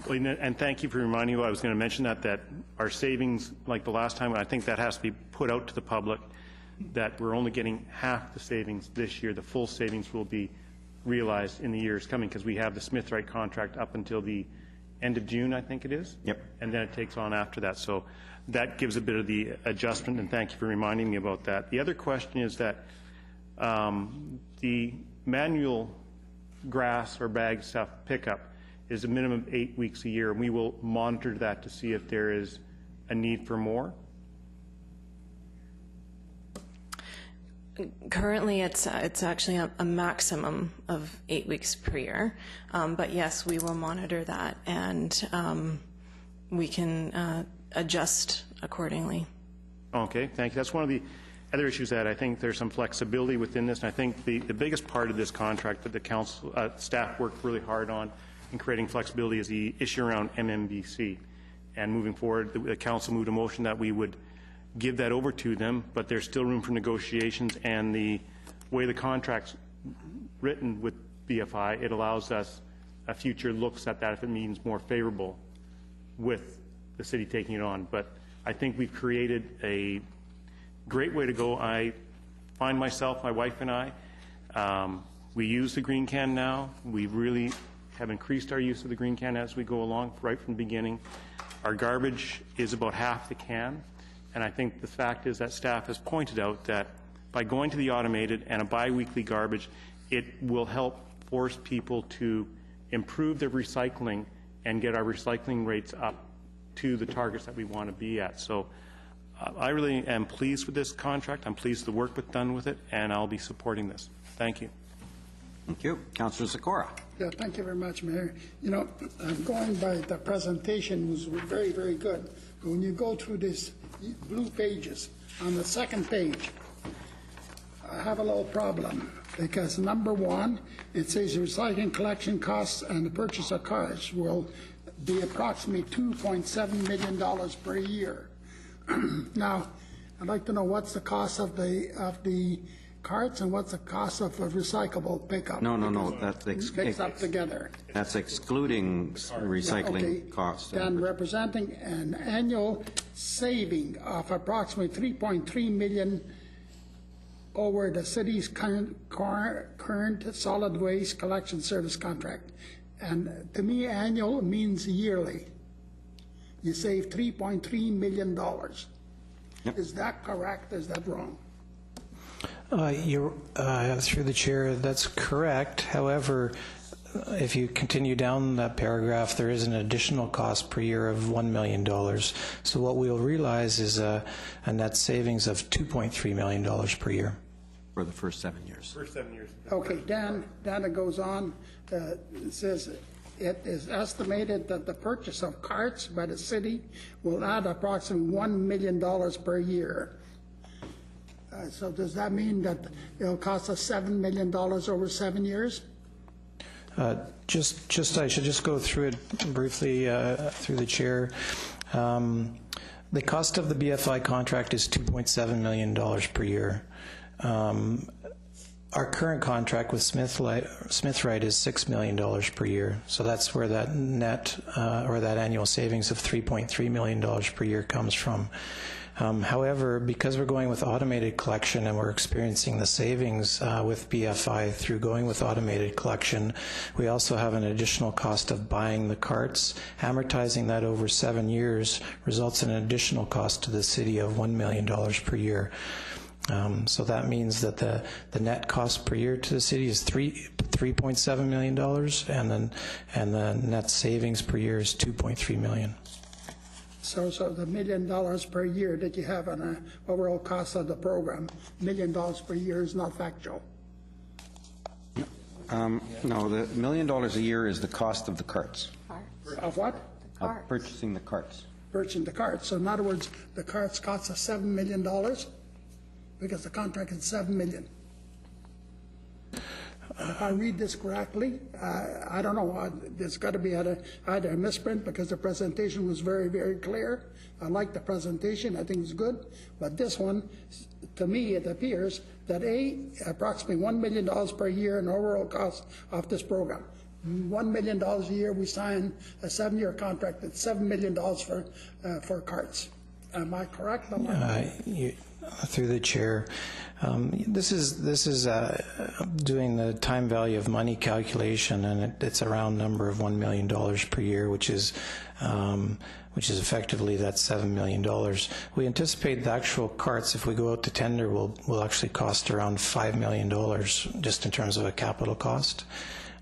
Speaker 9: Well, and thank you for reminding me. I was going to mention that our savings, like the last time, I think that has to be put out to the public, that we're only getting half the savings this year. The full savings will be realized in the years coming, because we have the Smith-Wright contract up until the end of June, I think it is. Yep. And then it takes on after that. So that gives a bit of the adjustment, and thank you for reminding me about that. The other question is that the manual grass or bag stuff pickup is a minimum of 8 weeks a year, and we will monitor that to see if there is a need for more.
Speaker 8: Currently, it's actually a maximum of 8 weeks per year, but yes, we will monitor that, and we can adjust accordingly.
Speaker 9: Okay, thank you. That's one of the other issues that I think there's some flexibility within this, and I think the biggest part of this contract that the council staff worked really hard on in creating flexibility is the issue around MMBC. And moving forward, the council moved a motion that we would give that over to them, but there's still room for negotiations, and the way the contract's written with BFI, it allows us a future looks at that if it means more favorable with the city taking it on. But I think we've created a great way to go. I find myself, my wife and I, we use the green can now. We really have increased our use of the green can as we go along right from the beginning. Our garbage is about half the can. And I think the fact is that staff has pointed out that by going to the automated and a bi-weekly garbage, it will help force people to improve their recycling and get our recycling rates up to the targets that we want to be at. So I really am pleased with this contract. I'm pleased with the work that's done with it, and I'll be supporting this. Thank you.
Speaker 1: Thank you. Councillor Sikora.
Speaker 6: Yeah, thank you very much, Mayor. You know, I'm going by the presentation was very, very good. But when you go through these blue pages, on the second page, I have a little problem, because number one, it says recycling collection costs and the purchase of cars will be approximately $2.7 million per year. Now, I'd like to know what's the cost of the carts, and what's the cost of a recyclable pickup?
Speaker 1: No, that's
Speaker 6: Mixed up together.
Speaker 1: That's excluding recycling
Speaker 6: Okay.
Speaker 1: costs.
Speaker 6: Then representing an annual saving of approximately 3.3 million over the city's current solid waste collection service contract. And to me, annual means yearly. You save $3.3 million.
Speaker 1: Yep.
Speaker 6: Is that correct? Is that wrong?
Speaker 7: You're, through the chair, that's correct. However, if you continue down that paragraph, there is an additional cost per year of $1 million. So what we'll realize is a net savings of $2.3 million per year.
Speaker 1: For the first 7 years.
Speaker 9: First 7 years.
Speaker 6: Okay, Dan, it goes on, it says, it is estimated that the purchase of carts by the city will add approximately $1 million per year. So does that mean that it'll cost us $7 million over 7 years?
Speaker 7: I should just go through it briefly through the chair. The cost of the BFI contract is $2.7 million per year. Our current contract with Smith Wright is $6 million per year. So that's where that net or that annual savings of $3.3 million per year comes from. However, because we're going with automated collection and we're experiencing the savings with BFI through going with automated collection, we also have an additional cost of buying the carts. Amortizing that over 7 years results in an additional cost to the city of $1 million per year. So that means that the net cost per year to the city is $3.7 million, and the net savings per year is $2.3 million.
Speaker 6: So the $1 million per year that you have on an overall cost of the program, $1 million per year is not factual.
Speaker 1: No, the $1 million a year is the cost of the carts.
Speaker 6: Of what?
Speaker 1: Of purchasing the carts.
Speaker 6: Purchasing the carts. So in other words, the carts cost us $7 million because the contract is $7 million. And if I read this correctly, I don't know, there's got to be either a misprint because the presentation was very, very clear. I like the presentation, I think it's good. But this one, to me, it appears that approximately $1 million per year in overall cost of this program. $1 million a year, we sign a 7-year contract at $7 million for carts. Am I correct?
Speaker 7: Through the chair, this is doing the time value of money calculation, and it's a round number of $1 million per year, which is effectively that $7 million. We anticipate the actual carts, if we go out to tender, will actually cost around $5 million just in terms of a capital cost.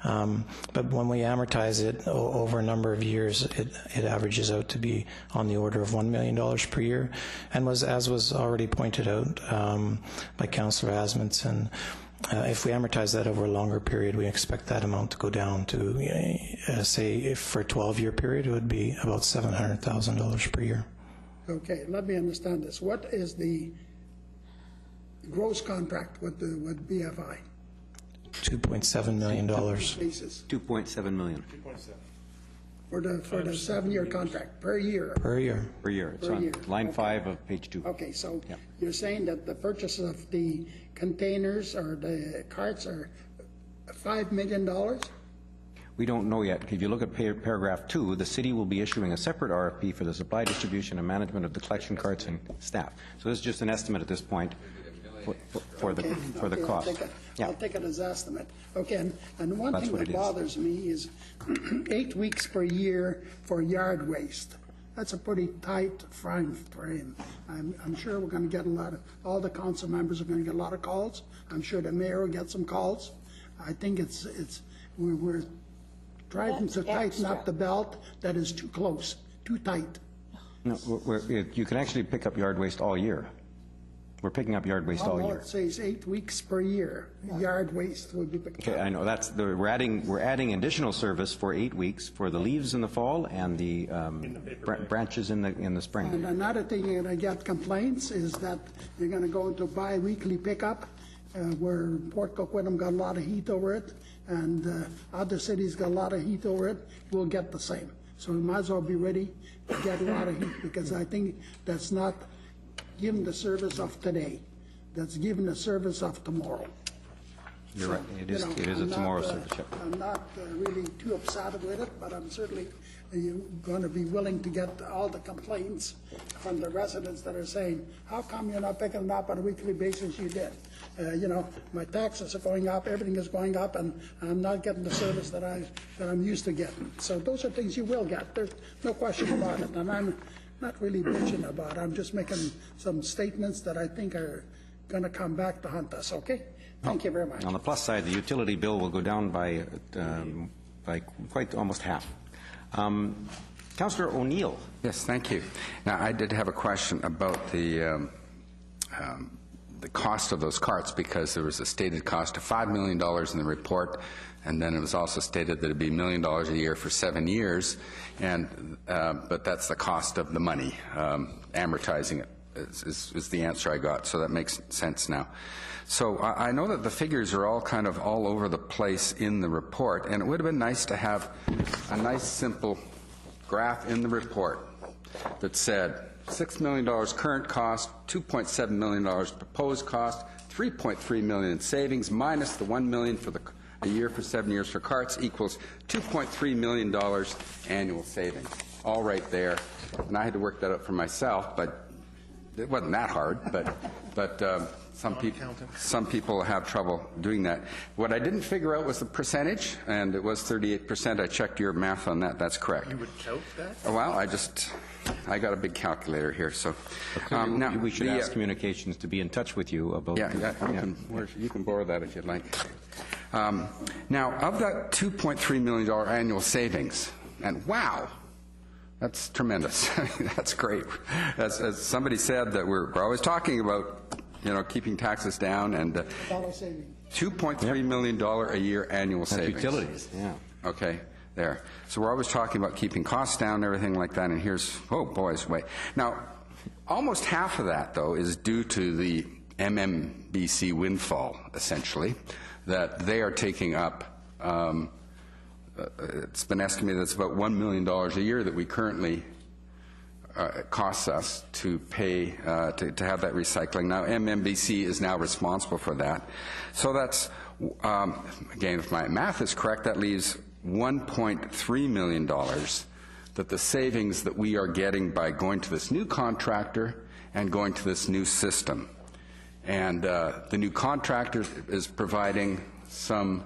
Speaker 7: But when we amortize it over a number of years, it averages out to be on the order of $1 million per year, and as was already pointed out by Councillor Asmundson, if we amortize that over a longer period, we expect that amount to go down to, say, if for a 12-year period, it would be about $700,000 per year.
Speaker 6: Okay, let me understand this. What is the gross contract with BFI?
Speaker 7: $2.7 million.
Speaker 1: $2.7 million.
Speaker 6: For the 7-year contract, per year?
Speaker 7: Per year.
Speaker 1: Per year. It's
Speaker 6: Per
Speaker 1: on
Speaker 6: year.
Speaker 1: line 5 of page 2.
Speaker 6: Okay, so
Speaker 1: Yep.
Speaker 6: you're saying that the purchase of the containers or the carts are $5 million?
Speaker 1: We don't know yet. If you look at paragraph 2, the city will be issuing a separate RFP for the supply, distribution, and management of the collection carts and staff. So this is just an estimate at this point for the cost.
Speaker 6: I'll take it as estimate. Okay, and one
Speaker 1: That's
Speaker 6: thing
Speaker 1: what
Speaker 6: that
Speaker 1: it is.
Speaker 6: bothers me is 8 weeks per year for yard waste. That's a pretty tight frame. I'm sure we're going to get all the council members are going to get a lot of calls. I'm sure the mayor will get some calls. I think we're trying to tighten up the belt that is too close, too tight.
Speaker 1: No, you can actually pick up yard waste all year. We're picking up yard waste all
Speaker 6: Well,
Speaker 1: year.
Speaker 6: it says 8 weeks per year. Yard waste will be picked up.
Speaker 1: Okay, I know we're adding additional service for 8 weeks for the leaves in the fall and the branches in the spring.
Speaker 6: And another thing you're going to get complaints is that you're going to go into bi-weekly pickup where Port Coquitlam got a lot of heat over it and other cities got a lot of heat over it. We'll get the same. So we might as well be ready to get a lot of heat because I think that's not given the service of today. that's given the service of tomorrow.
Speaker 1: You're right. It is a tomorrow service. Yep.
Speaker 6: I'm not really too upset with it, but I'm certainly going to be willing to get all the complaints from the residents that are saying, how come you're not picking them up on a weekly basis? You did. My taxes are going up, everything is going up, and I'm not getting the service that I'm used to getting. So those are things you will get. There's no question about it. And I'm not really bitching about it. I'm just making some statements that I think are going to come back to haunt us, okay? Thank you very much.
Speaker 1: On the plus side, the utility bill will go down by quite almost half. Councillor O'Neill.
Speaker 4: Yes, thank you. Now, I did have a question about the cost of those carts, because there was a stated cost of $5 million in the report, and then it was also stated that it would be $1 million a year for 7 years, and but that's the cost of the money. Amortizing it is the answer I got, so that makes sense now. So I know that the figures are all kind of all over the place in the report, and it would have been nice to have a nice simple graph in the report that said $6 million current cost, $2.7 million proposed cost, $3.3 million in savings minus the $1 million for a year for 7 years for carts equals $2.3 million annual savings. All right there. And I had to work that out for myself, but it wasn't that hard. But some people have trouble doing that. What I didn't figure out was the percentage, and it was 38%. I checked your math on that. That's correct.
Speaker 9: You would count that?
Speaker 4: Well, I got a big calculator here. So
Speaker 1: now we should ask communications to be in touch with you about.
Speaker 4: You can borrow that if you'd like. Now, of that $2.3 million annual savings, and wow, that's tremendous. That's great. As somebody said, that we're always talking about, keeping taxes down, and $2.3 million a year annual savings.
Speaker 1: Utilities, yeah.
Speaker 4: Okay, there. So we're always talking about keeping costs down and everything like that, and here's, oh boys, wait. Now, almost half of that, though, is due to the MMBC windfall, essentially, that they are taking up. It's been estimated that's about $1 million a year that we currently costs us to pay to have that recycling. Now, MMBC is now responsible for that. So that's, again, if my math is correct, that leaves $1.3 million that the savings that we are getting by going to this new contractor and going to this new system. And the new contractor is providing some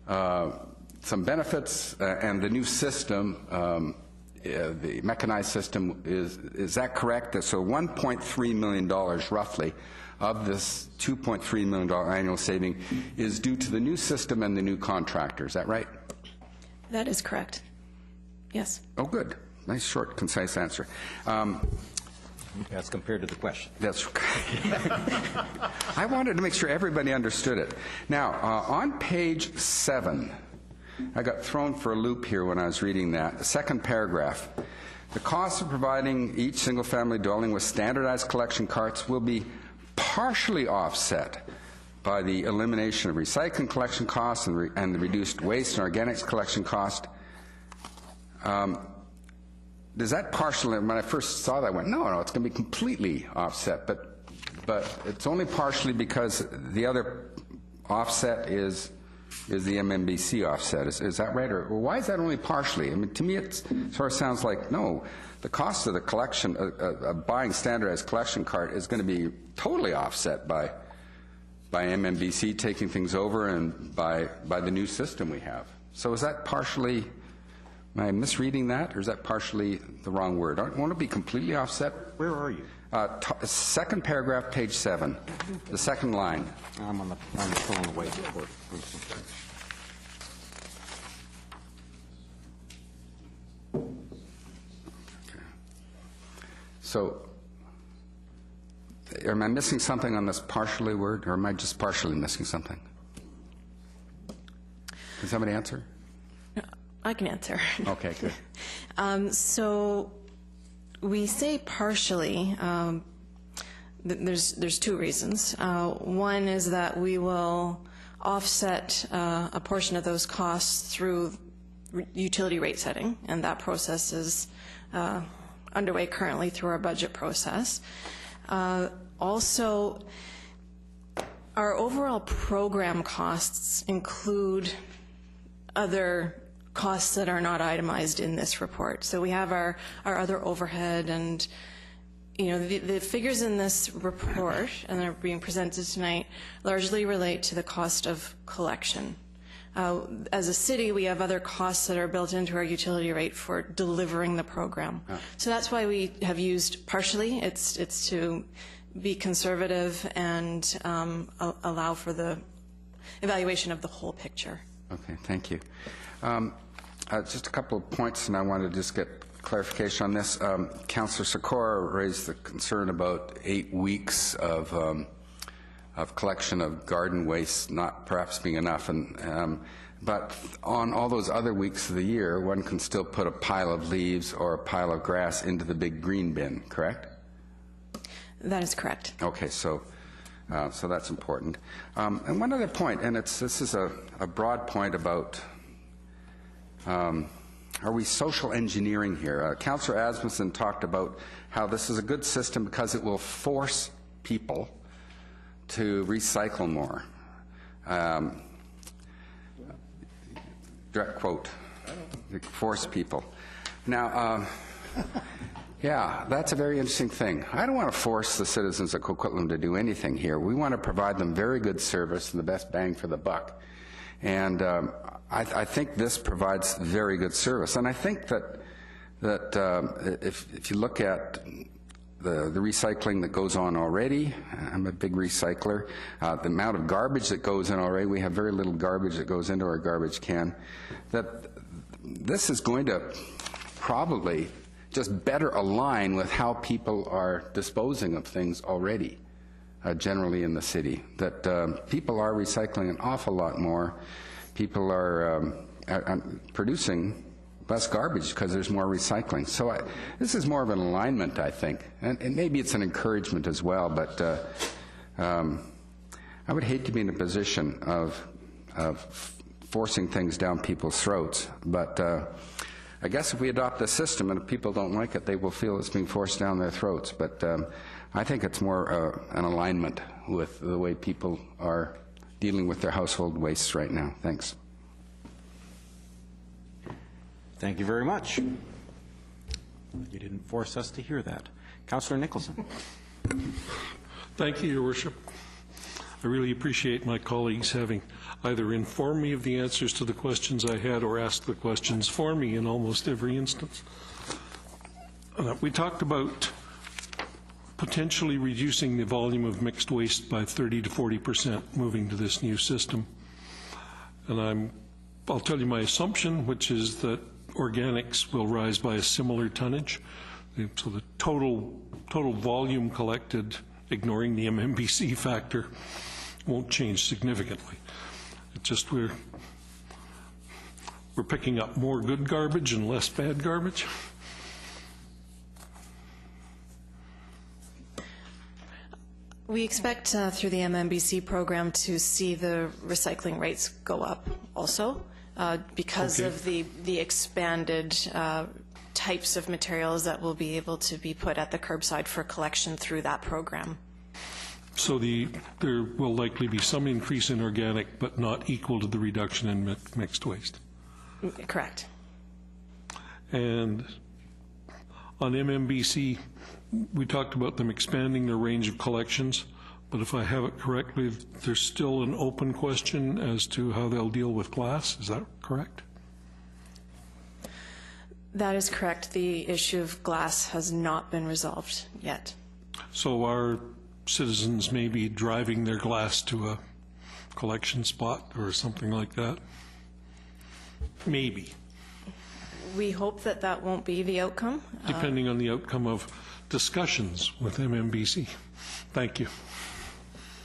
Speaker 4: benefits, and the new system, the mechanized system, is that correct? So $1.3 million roughly of this $2.3 million annual saving is due to the new system and the new contractor. Is that right?
Speaker 8: That is correct. Yes.
Speaker 4: Oh, good. Nice, short, concise answer.
Speaker 1: That's compared to the question.
Speaker 4: That's I wanted to make sure everybody understood it. Now, on page 7, I got thrown for a loop here when I was reading that. The second paragraph. The cost of providing each single-family dwelling with standardized collection carts will be partially offset by the elimination of recycling collection costs and the reduced waste and organics collection cost. Does that partially, when I first saw that, I went, no, it's going to be completely offset, but it's only partially because the other offset is the MMBC offset. Is that right? Or why is that only partially? I mean, to me, it sort of sounds like, no, the cost of the collection, buying standardized collection cart is going to be totally offset by MMBC taking things over and by the new system we have. So is that partially, am I misreading that, or is that partially the wrong word? Won't it be completely offset?
Speaker 1: Where are you?
Speaker 4: Second paragraph, page 7, the second line.
Speaker 1: I'm pulling away before.
Speaker 4: Okay. So, am I missing something on this partially word, or am I just partially missing something? Can somebody answer?
Speaker 8: I can answer.
Speaker 4: Okay, good.
Speaker 8: So we say partially. There's two reasons. One is that we will offset a portion of those costs through utility rate setting, and that process is underway currently through our budget process. Also, Our overall program costs include other costs that are not itemized in this report. So we have our other overhead, and the figures in this report, and they're being presented tonight, largely relate to the cost of collection. As a city, we have other costs that are built into our utility rate for delivering the program. So that's why we have used partially. It's to be conservative and allow for the evaluation of the whole picture.
Speaker 4: Okay, thank you. Just a couple of points, and I wanted to just get clarification on this. Councillor Sikora raised the concern about 8 weeks of collection of garden waste not perhaps being enough, but on all those other weeks of the year, one can still put a pile of leaves or a pile of grass into the big green bin, correct?
Speaker 8: That is correct.
Speaker 4: Okay, so that's important. And one other point, and this is a broad point about are we social engineering here? Councillor Asmussen talked about how this is a good system because it will force people to recycle more. Direct quote, force people. Now, yeah, that's a very interesting thing. I don't want to force the citizens of Coquitlam to do anything here. We want to provide them very good service and the best bang for the buck. And I think this provides very good service. And I think that if you look at the recycling that goes on already, I'm a big recycler, the amount of garbage that goes in already, we have very little garbage that goes into our garbage can, that this is going to probably just better align with how people are disposing of things already, generally in the city, that people are recycling an awful lot more. People are producing less garbage because there's more recycling. So this is more of an alignment, I think, and maybe it's an encouragement as well, but I would hate to be in a position of forcing things down people's throats, but I guess if we adopt the system and if people don't like it, they will feel it's being forced down their throats. But I think it's more an alignment with the way people are dealing with their household wastes right now. Thanks.
Speaker 1: Thank you very much. You didn't force us to hear that. Councillor Nicholson.
Speaker 3: Thank you, Your Worship. I really appreciate my colleagues having either informed me of the answers to the questions I had or asked the questions for me in almost every instance. We talked about potentially reducing the volume of mixed waste by 30 to 40% moving to this new system. And I'll tell you my assumption, which is that organics will rise by a similar tonnage. So the total volume collected, ignoring the MMBC factor, won't change significantly. It's just we're picking up more good garbage and less bad garbage.
Speaker 8: We expect through the MMBC program to see the recycling rates go up also because of the expanded types of materials that will be able to be put at the curbside for collection through that program.
Speaker 3: So there will likely be some increase in organic, but not equal to the reduction in mixed waste.
Speaker 8: Correct.
Speaker 3: And on MMBC, we talked about them expanding their range of collections, but if I have it correctly, there's still an open question as to how they'll deal with glass. Is that correct?
Speaker 8: That is correct. The issue of glass has not been resolved yet.
Speaker 3: So our citizens may be driving their glass to a collection spot or something like that? Maybe.
Speaker 8: We hope that that won't be the outcome.
Speaker 3: Depending on the outcome of discussions with MMBC. Thank you.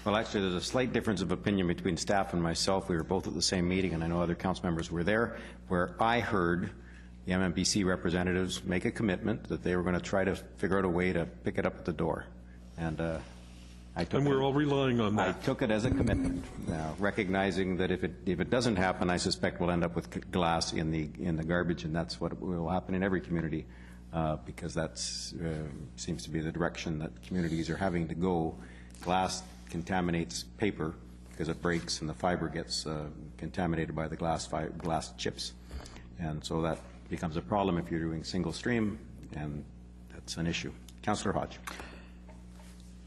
Speaker 1: Well, actually, there's a slight difference of opinion between staff and myself. We were both at the same meeting, and I know other council members were there, where I heard the MMBC representatives make a commitment that they were going to try to figure out a way to pick it up at the door. And
Speaker 3: we're all relying on that.
Speaker 1: I took it as a commitment, recognizing that if it doesn't happen, I suspect we'll end up with glass in the garbage, and that's what will happen in every community, because that seems to be the direction that communities are having to go. Glass contaminates paper, because it breaks and the fiber gets contaminated by the glass chips. And so that becomes a problem if you're doing single stream, and that's an issue. Councillor Hodge.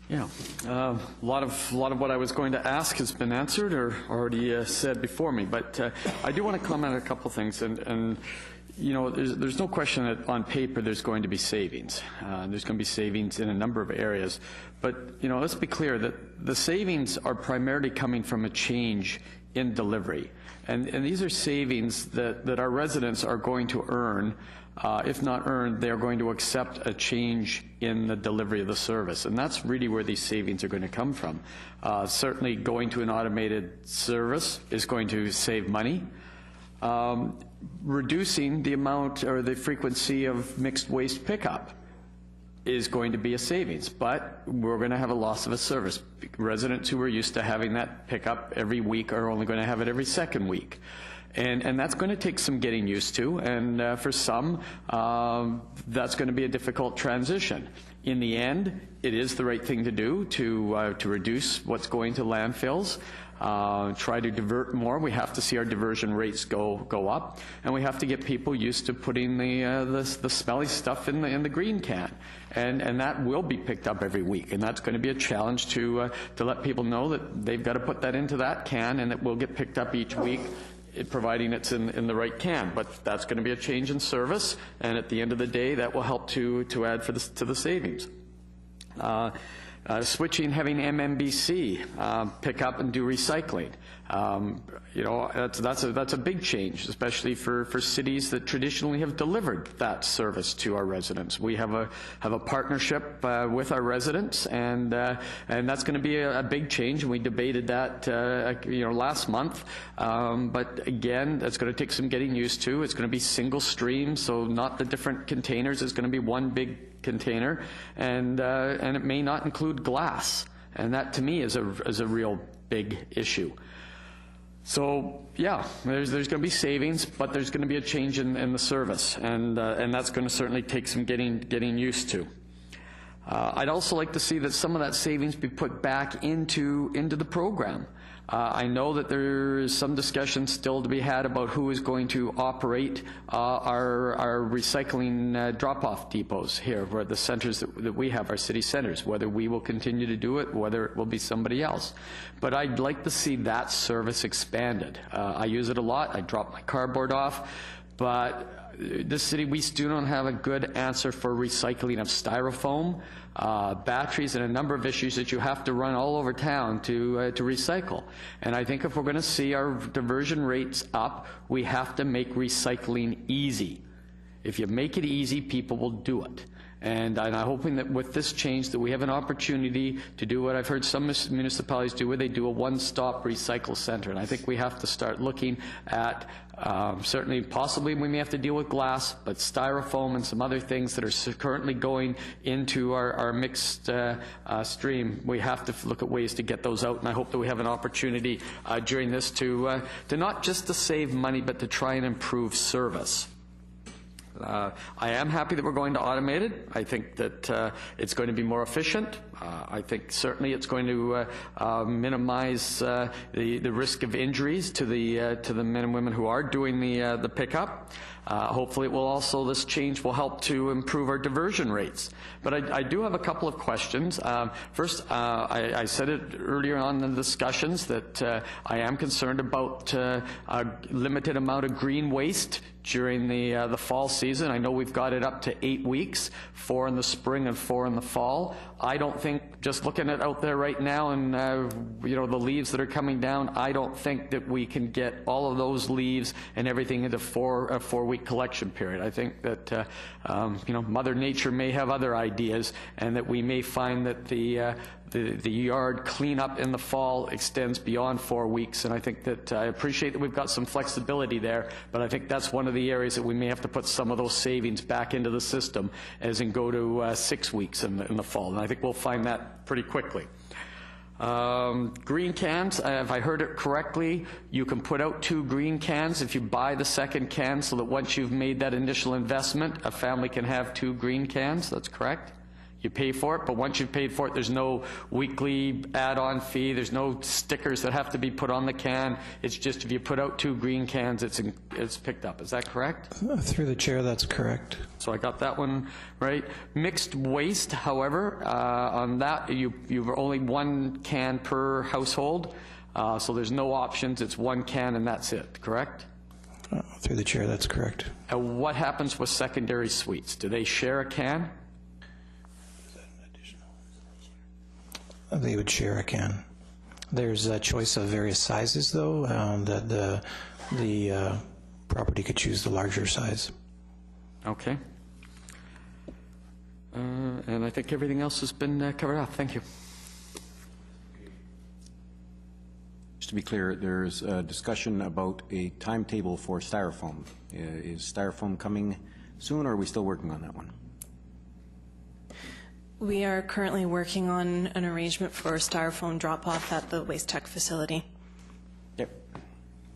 Speaker 10: Yeah, a lot of what I was going to ask has been answered or already said before me, but I do want to comment on a couple things, and you know, there's no question that on paper there's going to be savings. There's going to be savings in a number of areas, but you know, let's be clear that the savings are primarily coming from a change in delivery, and these are savings that our residents are going to earn. If not earned, they're going to accept a change in the delivery of the service. And that's really where these savings are going to come from. Certainly going to an automated service is going to save money. Reducing the amount or the frequency of mixed waste pickup is going to be a savings, but we're going to have a loss of a service. Residents who are used to having that pickup every week are only going to have it every second week. And that's going to take some getting used to, and for some, that's going to be a difficult transition. In the end, it is the right thing to do to reduce what's going to landfills, try to divert more. We have to see our diversion rates go up, and we have to get people used to putting the smelly stuff in the green can. And that will be picked up every week, and that's going to be a challenge to let people know that they've got to put that into that can, and it will get picked up each week, providing it's in the right can. But that's going to be a change in service, and at the end of the day, that will help to add to the savings. Switching, having MMBC pick up and do recycling. You know, that's a big change, especially for cities that traditionally have delivered that service to our residents. We have a partnership with our residents, and that's going to be a big change. And we debated that you know, last month. But again, that's going to take some getting used to. It's going to be single stream, so not the different containers. It's going to be one big container, and it may not include glass, and that to me is a real big issue. So yeah, there's going to be savings, but there's going to be a change in the service, and that's going to certainly take some getting used to. I'd also like to see that some of that savings be put back into the program. I know that there is some discussion still to be had about who is going to operate our recycling drop-off depots here, where the centers that we have, our city centers, whether we will continue to do it, whether it will be somebody else. But I'd like to see that service expanded. I use it a lot. I drop my cardboard off, but this city, we still don't have a good answer for recycling of styrofoam, batteries, and a number of issues that you have to run all over town to recycle. And I think if we're going to see our diversion rates up, we have to make recycling easy. If you make it easy, people will do it. And I'm hoping that with this change that we have an opportunity to do what I've heard some municipalities do, where they do a one-stop recycle center. And I think we have to start looking at, certainly possibly we may have to deal with glass, but styrofoam and some other things that are currently going into our mixed stream. We have to look at ways to get those out, and I hope that we have an opportunity during this to not just to save money, but to try and improve service. I am happy that we're going to automate it. I think that it's going to be more efficient. I think certainly it's going to minimize the risk of injuries to the men and women who are doing the pickup. Hopefully it will also, this change will help to improve our diversion rates. But I do have a couple of questions. First, I said it earlier on in the discussions that I am concerned about a limited amount of green waste during the fall season. I know we've got it up to 8 weeks, 4 in the spring and 4 in the fall. I don't think, just looking at out there right now and you know, the leaves that are coming down, I don't think that we can get all of those leaves and everything into a 4-week collection period. I think that you know, Mother Nature may have other ideas, and that we may find that the yard cleanup in the fall extends beyond 4 weeks, and I think that I appreciate that we've got some flexibility there, but I think that's one of the areas that we may have to put some of those savings back into the system, as in go to 6 weeks in the fall, and I think we'll find that pretty quickly. Green cans, if I heard it correctly, you can put out 2 green cans if you buy the second can, so that once you've made that initial investment, a family can have 2 green cans. That's correct? You pay for it, but once you've paid for it, there's no weekly add-on fee. There's no stickers that have to be put on the can. It's just if you put out 2 green cans, it's picked up. Is that correct?
Speaker 7: Through the chair, that's correct.
Speaker 10: So I got that one right. Mixed waste, however, on that, you've only 1 can per household. So there's no options. It's 1 can and that's it, correct?
Speaker 7: Through the chair, that's correct.
Speaker 10: What happens with secondary suites? Do they share a can?
Speaker 7: They would share a can. There's a choice of various sizes, though, that the property could choose the larger size.
Speaker 10: Okay. And I think everything else has been covered off. Thank you.
Speaker 1: Just to be clear, there's a discussion about a timetable for styrofoam. Is styrofoam coming soon, or are we still working on that one?
Speaker 8: We are currently working on an arrangement for styrofoam drop-off at the Waste Tech facility.
Speaker 1: Yep.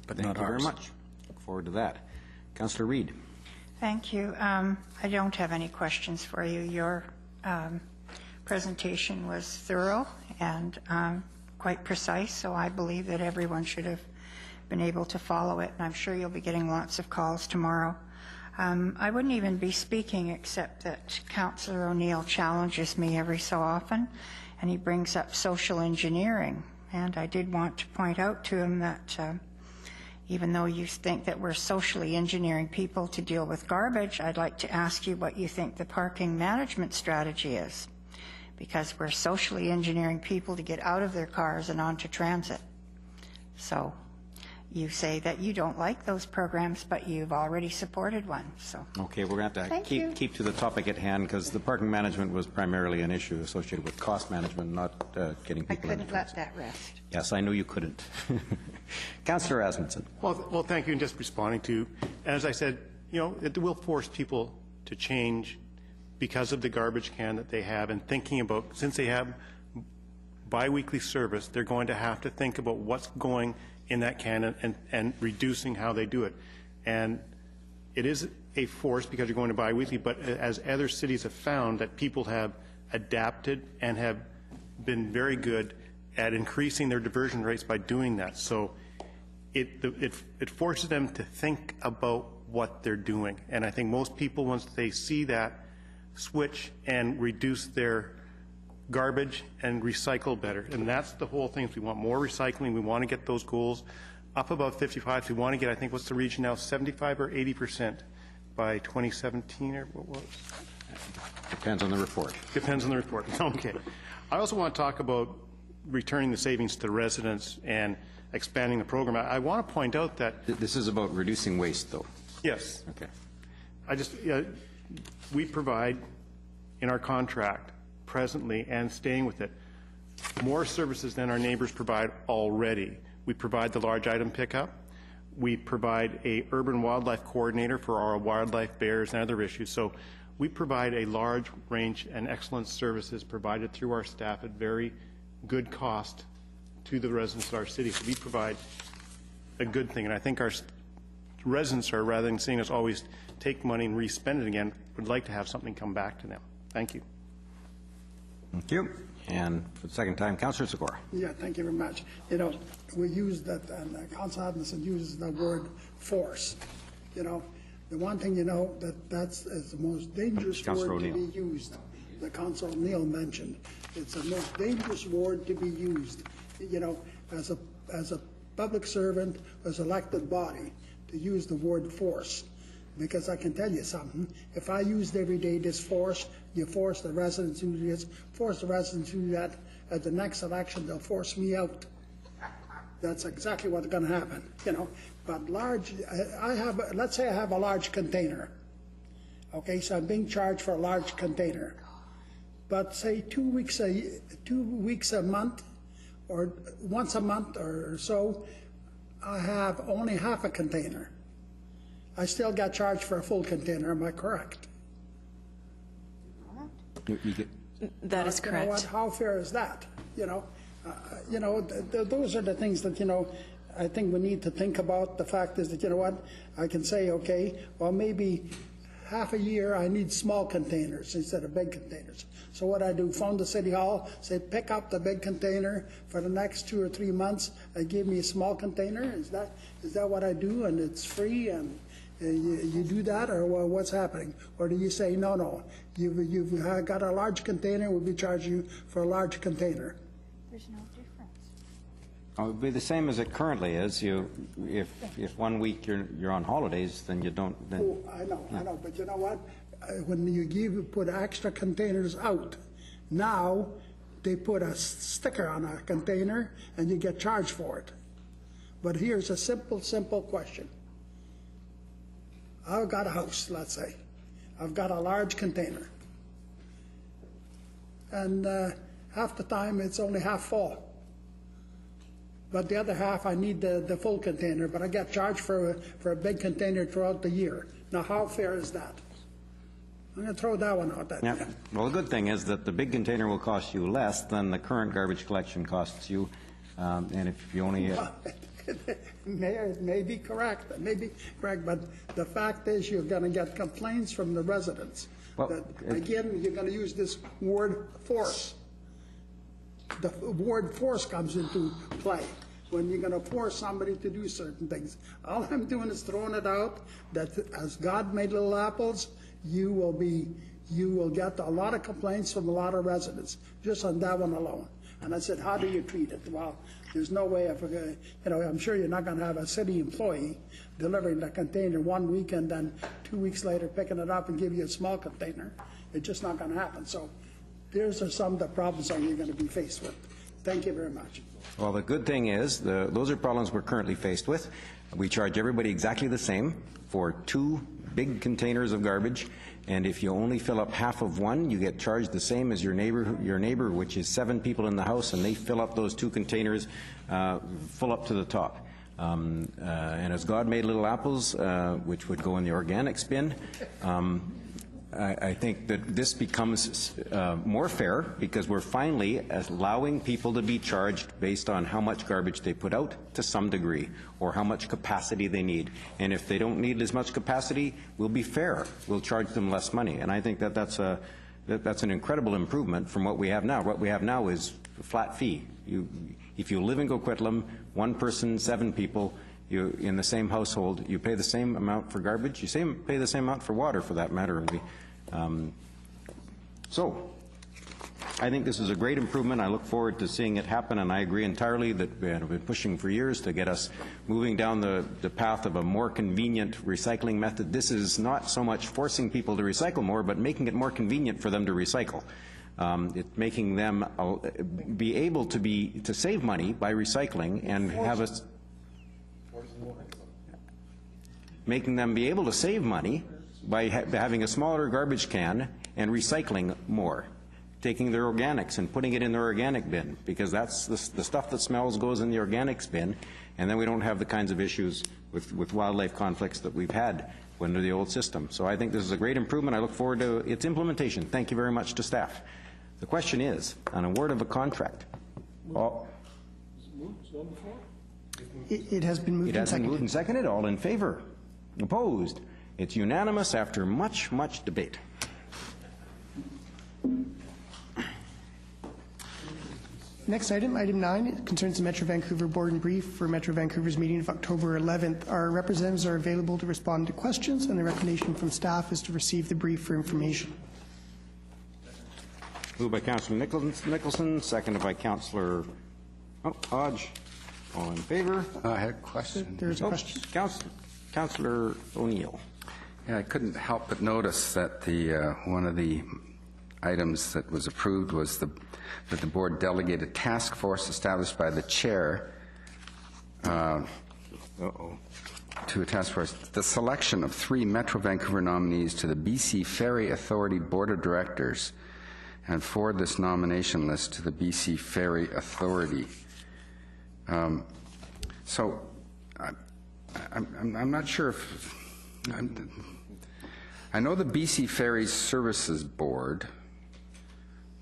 Speaker 10: But
Speaker 1: Thank
Speaker 10: not
Speaker 1: you very
Speaker 10: ours.
Speaker 1: much. Look forward to that. Councillor Reid.
Speaker 5: Thank you. I don't have any questions for you. Your presentation was thorough and quite precise, so I believe that everyone should have been able to follow it, and I'm sure you'll be getting lots of calls tomorrow. I wouldn't even be speaking except that Councillor O'Neill challenges me every so often, and he brings up social engineering. And I did want to point out to him that even though you think that we're socially engineering people to deal with garbage, I'd like to ask you what you think the parking management strategy is, because we're socially engineering people to get out of their cars and onto transit. So you say that you don't like those programs, but you've already supported one. So
Speaker 1: Okay, we're going to have to keep to the topic at hand, because the parking management was primarily an issue associated with cost management, not getting
Speaker 5: I
Speaker 1: people in.
Speaker 5: couldn't let that rest.
Speaker 1: Yes, I knew you couldn't. Councillor Rasmussen.
Speaker 9: Well, thank you. And just responding to, as I said, it will force people to change because of the garbage can that they have, and thinking about, since they have biweekly service, they're going to have to think about what's going in that can and reducing how they do it. And it is a force because you're going to biweekly, but as other cities have found, that people have adapted and have been very good at increasing their diversion rates by doing that. So it forces them to think about what they're doing. And I think most people, once they see that, switch and reduce their garbage and recycle better. And that's the whole thing. We want more recycling. We want to get those goals up above 55. We want to get, I think, what's the region now, 75 or 80% by 2017 or what was?
Speaker 1: Depends on the report.
Speaker 9: Depends on the report. Okay. I also want to talk about returning the savings to residents and expanding the program. I want to point out that
Speaker 1: This is about reducing waste, though.
Speaker 9: yes,
Speaker 1: Okay.
Speaker 9: we provide in our contract presently and staying with it more services than our neighbors provide already. We provide the large item pickup. We provide a urban wildlife coordinator for our wildlife, bears, and other issues. So we provide a large range and excellent services provided through our staff at very good cost to the residents of our city. So we provide a good thing, and I think our residents are, rather than seeing us always take money and re-spend it again, would like to have something come back to them. Thank you.
Speaker 1: Thank you. And for the second time, Councillor Sikora.
Speaker 6: Yeah, thank you very much. We use that, and Council Adamson uses the word force. The one thing that's the most dangerous word to be used. The Council O'Neill mentioned it's the most dangerous word to be used. As a public servant, as elected body, to use the word force. Because I can tell you something, if I used every day this force, you force the residents to do this, force the residents to do that, at the next election they'll force me out. That's exactly what's going to happen, But let's say I have a large container. Okay, so I'm being charged for a large container. But say 2 weeks a month, or once a month or so, I have only half a container. I still got charged for a full container. Am I correct?
Speaker 8: That is correct.
Speaker 6: You know what? How fair is that? Those are the things that I think we need to think about. The fact is that I can say, okay, well maybe half a year I need small containers instead of big containers. So what I do, phone the city hall, say pick up the big container for the next 2 or 3 months and give me a small container. Is that what I do, and it's free, and you do that, or what's happening? Or do you say no, you've got a large container, we'll be charging you for a large container?
Speaker 5: There's no difference.
Speaker 1: It would be the same as it currently is. If 1 week you're on holidays, then you don't. Then,
Speaker 6: Oh, I know, but you know what? When you put extra containers out, now they put a sticker on a container and you get charged for it. But here's a simple question. I've got a house, let's say. I've got a large container. And half the time it's only half full. But the other half, I need the full container, but I get charged for a big container throughout the year. Now, how fair is that? I'm going to throw that one out there.
Speaker 1: yeah. Well, the good thing is that the big container will cost you less than the current garbage collection costs you, and if you only.
Speaker 6: It may be correct, but the fact is you're going to get complaints from the residents.
Speaker 1: Well,
Speaker 6: again, you're going to use this word force. The word force comes into play when you're going to force somebody to do certain things. All I'm doing is throwing it out that as God made little apples, you will get a lot of complaints from a lot of residents just on that one alone. And I said, how do you treat it? Well, there's no way of, I'm sure you're not going to have a city employee delivering the container 1 week and then 2 weeks later picking it up and give you a small container. It's just not going to happen. So those are some of the problems that you're going to be faced with. Thank you very much.
Speaker 1: Well, the good thing is those are problems we're currently faced with. We charge everybody exactly the same for 2 big containers of garbage, and if you only fill up half of one, you get charged the same as your neighbor, which is 7 people in the house, and they fill up those 2 containers full up to the top. And as God made little apples, which would go in the organics bin, I think that this becomes more fair because we're finally allowing people to be charged based on how much garbage they put out to some degree or how much capacity they need. And if they don't need as much capacity, we'll be fair. We'll charge them less money. And I think that that's an incredible improvement from what we have now. What we have now is a flat fee. If you live in Coquitlam, 1 person, 7 people, in the same household, you pay the same amount for garbage, you pay the same amount for water, for that matter. So I think this is a great improvement. I look forward to seeing it happen, and I agree entirely that we have been pushing for years to get us moving down the path of a more convenient recycling method. This is not so much forcing people to recycle more, but making it more convenient for them to recycle. It's making them be able to save money by recycling and have us making them be able to save money by having a smaller garbage can and recycling more, taking their organics and putting it in their organic bin, because that's the stuff that smells goes in the organics bin, and then we don't have the kinds of issues with wildlife conflicts that we've had under the old system. So I think this is a great improvement. I look forward to its implementation. Thank you very much to staff. The question is, an award of a contract.
Speaker 2: It has been moved
Speaker 1: It
Speaker 2: and
Speaker 1: has been
Speaker 2: seconded.
Speaker 1: moved and seconded. All in favor? Opposed? It's unanimous after much debate.
Speaker 2: Next item, item 9, it concerns the Metro Vancouver Board and Brief for Metro Vancouver's meeting of October 11th. Our representatives are available to respond to questions, and the recommendation from staff is to receive the brief for information.
Speaker 1: Moved by Councillor Nicholson, seconded by Councillor Hodge. All in favor?
Speaker 4: I had a question.
Speaker 2: There's a question.
Speaker 1: Councillor O'Neill.
Speaker 4: Yeah, I couldn't help but notice that one of the items that was approved was that the board delegated task force established by the chair to a task force. The selection of 3 Metro Vancouver nominees to the BC Ferry Authority Board of Directors and forward this nomination list to the BC Ferry Authority. So I'm not sure if I know the BC Ferries Services Board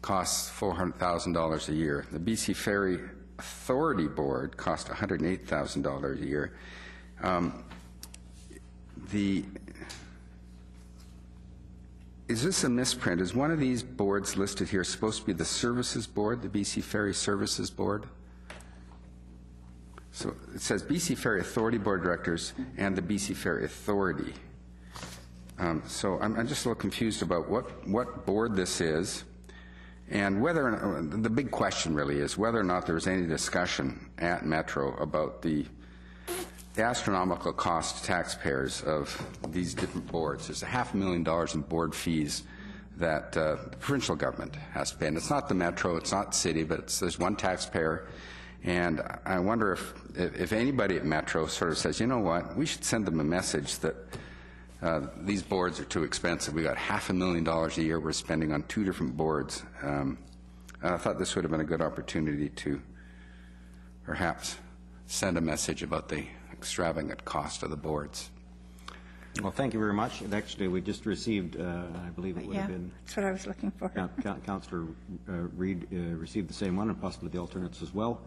Speaker 4: costs $400,000 a year. The BC Ferry Authority Board costs $108,000 a year. Is this a misprint? Is one of these boards listed here supposed to be the Services Board, the BC Ferry Services Board? So it says BC Ferry Authority Board of Directors and the BC Ferry Authority. So I'm just a little confused about what board this is, and whether, the big question really is whether or not there was any discussion at Metro about the astronomical cost to taxpayers of these different boards. There's $500,000 in board fees that the provincial government has to pay. And it's not the Metro, it's not the city, but there's one taxpayer. And I wonder if anybody at Metro sort of says, you know what, we should send them a message that these boards are too expensive. We got $500,000 a year we're spending on 2 different boards. And I thought this would have been a good opportunity to perhaps send a message about the extravagant cost of the boards.
Speaker 1: Well, thank you very much. And actually, we just received, I believe it would have been...
Speaker 5: That's what I was looking for.
Speaker 1: Councillor Reid received the same one, and possibly the alternates as well.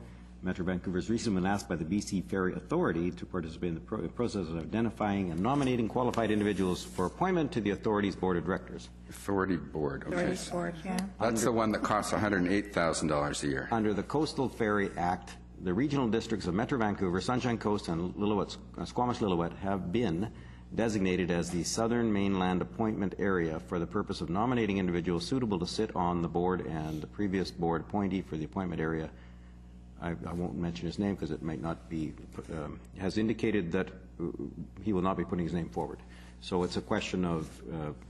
Speaker 1: Metro Vancouver has recently been asked by the BC Ferry Authority to participate in the process of identifying and nominating qualified individuals for appointment to the authority's board of directors.
Speaker 4: Authority Board, okay.
Speaker 5: Authority Board, yeah.
Speaker 4: That's the one that costs $108,000 a year.
Speaker 1: Under the Coastal Ferry Act, the regional districts of Metro Vancouver, Sunshine Coast, and Squamish-Lillooet have been designated as the southern mainland appointment area for the purpose of nominating individuals suitable to sit on the board, and the previous board appointee for the appointment area, I won't mention his name because it might not be, has indicated that he will not be putting his name forward. So it's a question of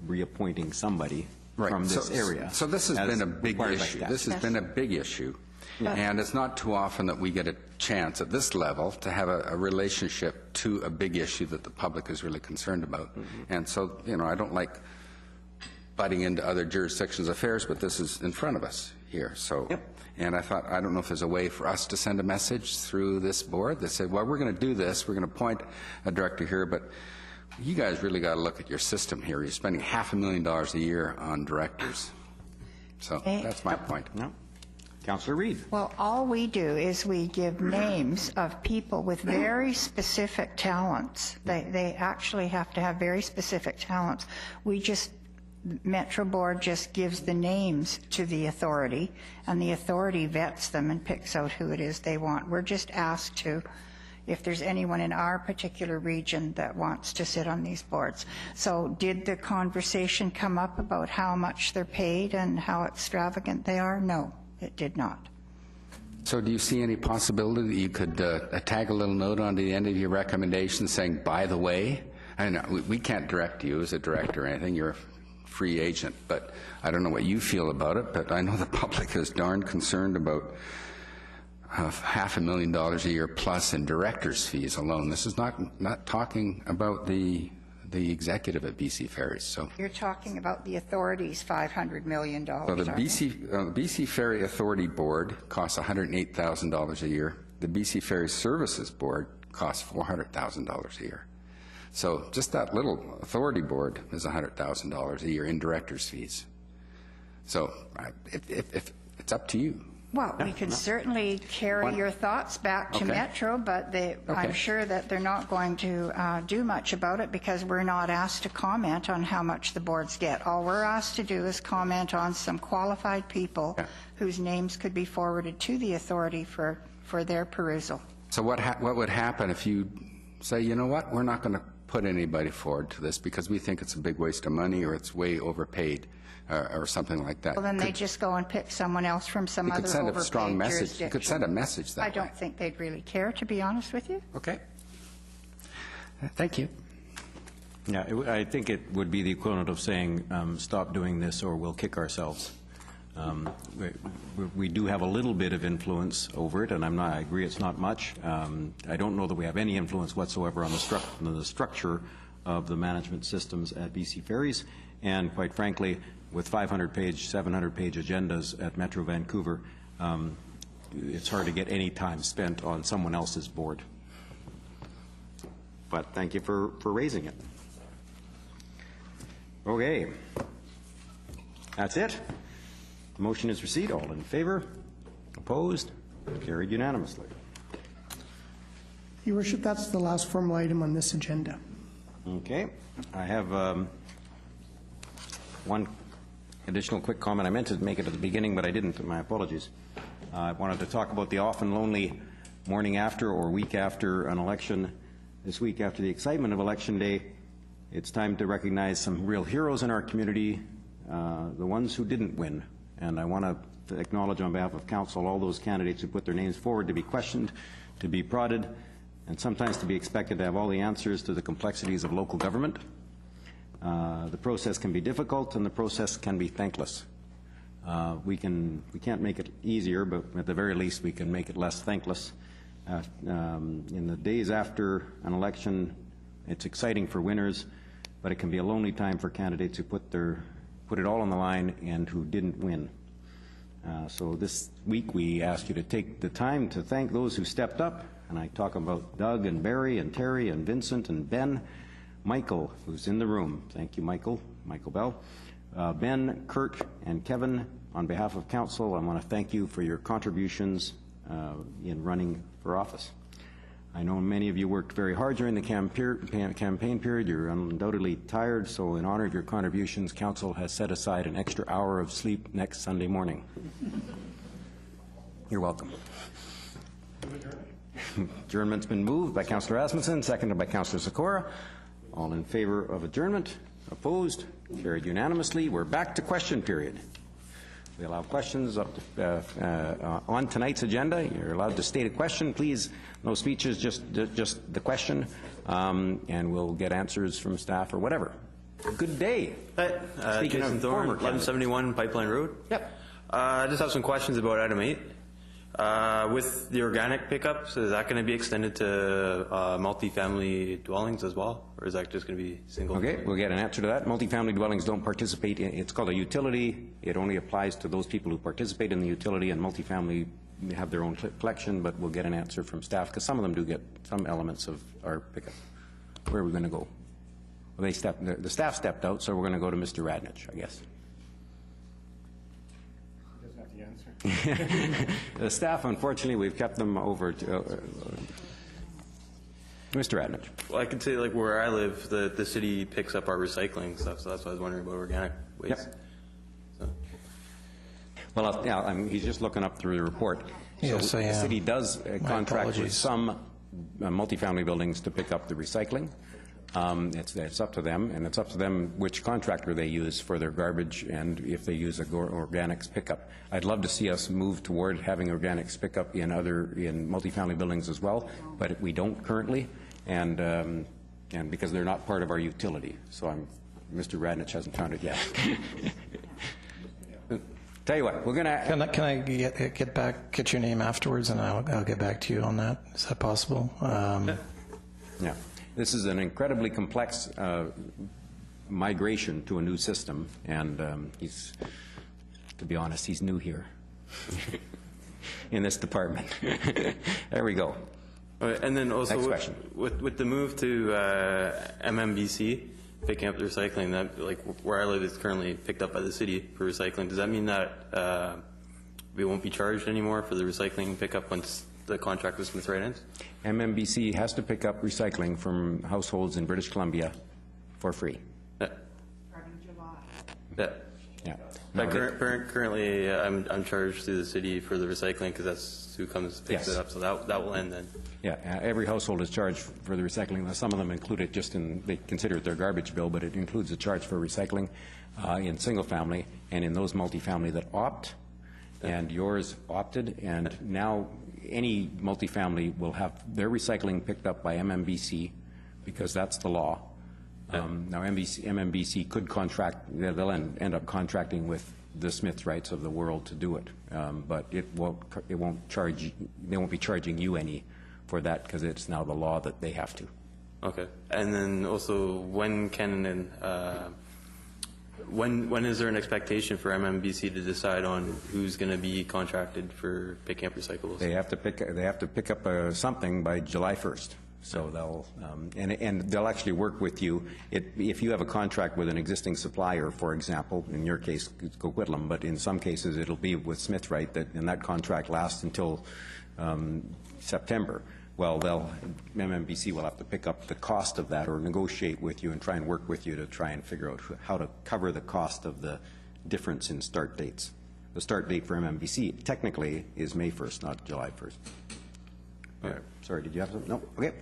Speaker 1: reappointing somebody from this area.
Speaker 4: So this has been a big issue. This has been a big issue. And it's not too often that we get a chance at this level to have a relationship to a big issue that the public is really concerned about. And so, you know, I don't like butting into other jurisdictions' affairs, but this is in front of us here. So, and I thought, I don't know if there's a way for us to send a message through this board that said, well, we're going to do this, we're going to appoint a director here, but you guys really got to look at your system here. You're spending $500,000 a year on directors. So that's my point.
Speaker 1: Councillor Reid.
Speaker 5: Well, all we do is we give names of people with very specific talents. They actually have to have very specific talents. We just, Metro Board just gives the names to the authority, and the authority vets them and picks out who it is they want. We're just asked to, if there's anyone in our particular region that wants to sit on these boards. So did the conversation come up about how much they're paid and how extravagant they are? No. It did not.
Speaker 4: So do you see any possibility that you could tag a little note onto the end of your recommendation saying, by the way, I know we can't direct you as a director or anything, you're a free agent, but I don't know what you feel about it, but I know the public is darn concerned about $500,000 a year plus in director's fees alone. This is not talking about the executive at BC Ferries. So
Speaker 5: you're talking about the authority's $500 million.
Speaker 4: So the BC Ferry Authority Board costs $108,000 a year. The BC Ferry Services Board costs $400,000 a year. So just that little authority board is $100,000 a year in director's fees. So if it's up to you.
Speaker 5: Well, we can certainly carry your thoughts back to Metro, but I'm sure that they're not going to do much about it because we're not asked to comment on how much the boards get. All we're asked to do is comment on some qualified people whose names could be forwarded to the authority for their perusal.
Speaker 4: So what would happen if you say, you know what, we're not going to put anybody forward to this because we think it's a big waste of money or it's way overpaid? Or something like that.
Speaker 5: Well, then they just go and pick someone else from some other overpaid jurisdiction. You could send a strong message.
Speaker 4: You could send a message that way.
Speaker 5: I don't think they'd really care, to be honest with you.
Speaker 4: Okay. Thank you.
Speaker 1: Yeah, I think it would be the equivalent of saying, stop doing this or we'll kick ourselves. We do have a little bit of influence over it, and I agree it's not much. I don't know that we have any influence whatsoever on the structure of the management systems at BC Ferries, and quite frankly, with 500-page, 700-page agendas at Metro Vancouver, it's hard to get any time spent on someone else's board. But thank you for raising it. Okay. That's it. The motion is received. All in favor? Opposed? Carried unanimously.
Speaker 2: Your Worship, that's the last formal item on this agenda.
Speaker 1: Okay. I have one additional quick comment. I meant to make it at the beginning, but I didn't. My apologies. I wanted to talk about the often lonely morning after or week after an election. This week, after the excitement of Election Day, it's time to recognize some real heroes in our community, the ones who didn't win. And I want to acknowledge on behalf of Council all those candidates who put their names forward to be questioned, to be prodded, and sometimes to be expected to have all the answers to the complexities of local government. The process can be difficult, and the process can be thankless. We can't make it easier, but at the very least we can make it less thankless. In the days after an election, it's exciting for winners, but it can be a lonely time for candidates who put it all on the line and who didn't win. So this week we ask you to take the time to thank those who stepped up, and I talk about Doug and Barry and Terry and Vincent and Ben, Michael, who's in the room. Thank you, Michael Bell. Ben, Kurt, and Kevin, on behalf of Council, I want to thank you for your contributions in running for office. I know many of you worked very hard during the campaign period. You're undoubtedly tired, so in honor of your contributions, Council has set aside an extra hour of sleep next Sunday morning. You're welcome. Adjournment's been moved by Councillor Asmussen, seconded by Councillor Sikora. All in favor of adjournment? Opposed? Carried unanimously. We're back to question period. We allow questions up to, on tonight's agenda. You're allowed to state a question. Please, no speeches, just the question, and we'll get answers from staff or whatever. Good day.
Speaker 11: Hi,
Speaker 1: Speaking
Speaker 11: Jason
Speaker 1: of
Speaker 11: Thorne,
Speaker 1: former
Speaker 11: 1171 Pipeline Road.
Speaker 1: Yep.
Speaker 11: I just have some questions about item 8. With the organic pickups, is that going to be extended to multifamily dwellings as well, or is that just going to be single?
Speaker 1: Okay, we'll get an answer to that. Multifamily dwellings don't participate in, it's called a utility. It only applies to those people who participate in the utility, and multifamily have their own collection, but we'll get an answer from staff, because some of them do get some elements of our pickup. Where are we going to go? Well, the staff stepped out, so we're going to go to Mr. Radnich, I guess. The staff, unfortunately, we've kept them over to Mr. Radnich.
Speaker 11: Well, I could say, like, where I live, the city picks up our recycling stuff, so that's why I was wondering about organic waste.
Speaker 1: Yep.
Speaker 11: So.
Speaker 1: Well, yeah, he's just looking up through the report.
Speaker 7: Yes,
Speaker 1: so
Speaker 7: I am.
Speaker 1: The city does contract with
Speaker 7: apologies.
Speaker 1: some multifamily buildings to pick up the recycling. It's up to them, and it's up to them which contractor they use for their garbage and if they use a organics pickup. I'd love to see us move toward having organics pickup in multifamily buildings as well, but we don't currently, and because they're not part of our utility. So Mr. Radnich hasn't found it yet. Tell you what, we're going to...
Speaker 7: Can I get your name afterwards, and I'll get back to you on that? Is that possible?
Speaker 1: Yeah. This is an incredibly complex migration to a new system, and to be honest, he's new here in this department. There we go.
Speaker 11: And then also
Speaker 1: Next question.
Speaker 11: With the move to MMBC, picking up the recycling, that, like, where I live is currently picked up by the city for recycling. Does that mean that we won't be charged anymore for the recycling pickup once the contract with Smith Right ends?
Speaker 1: MMBC has to pick up recycling from households in British Columbia for free.
Speaker 11: Yeah. Yeah.
Speaker 1: Yeah.
Speaker 11: But currently, I'm charged through the city for the recycling because that's who comes picks it up. So that will end then.
Speaker 1: Yeah, every household is charged for the recycling. Now, some of them include it they consider it their garbage bill, but it includes a charge for recycling in single family and in those multifamily that opt, and yours opted, and now any multifamily will have their recycling picked up by MMBC because that's the law. Now, MMBC could contract, they'll end up contracting with the Smith Rights of the world to do it, but it won't charge, they won't be charging you any for that because it's now the law that they have to.
Speaker 11: Okay. And then also, when is there an expectation for MMBC to decide on who's going to be contracted for picking up recyclables? They have
Speaker 1: to pick up something by July 1st. So they'll and they'll actually work with you if you have a contract with an existing supplier, for example. In your case, it's Coquitlam, but in some cases it'll be with Smith Right, and that contract lasts until September. well, MMBC will have to pick up the cost of that or negotiate with you and try and work with you to try and figure out how to cover the cost of the difference in start dates. The start date for MMBC technically is May 1st, not July 1st. Sorry, did you have something? No? Okay.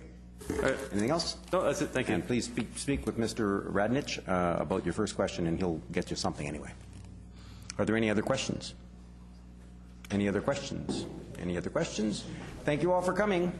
Speaker 1: Anything else?
Speaker 11: No, that's it. Thank you.
Speaker 1: And please speak with Mr. Radnich about your first question, and he'll get you something anyway. Are there any other questions? Any other questions? Any other questions? Thank you all for coming.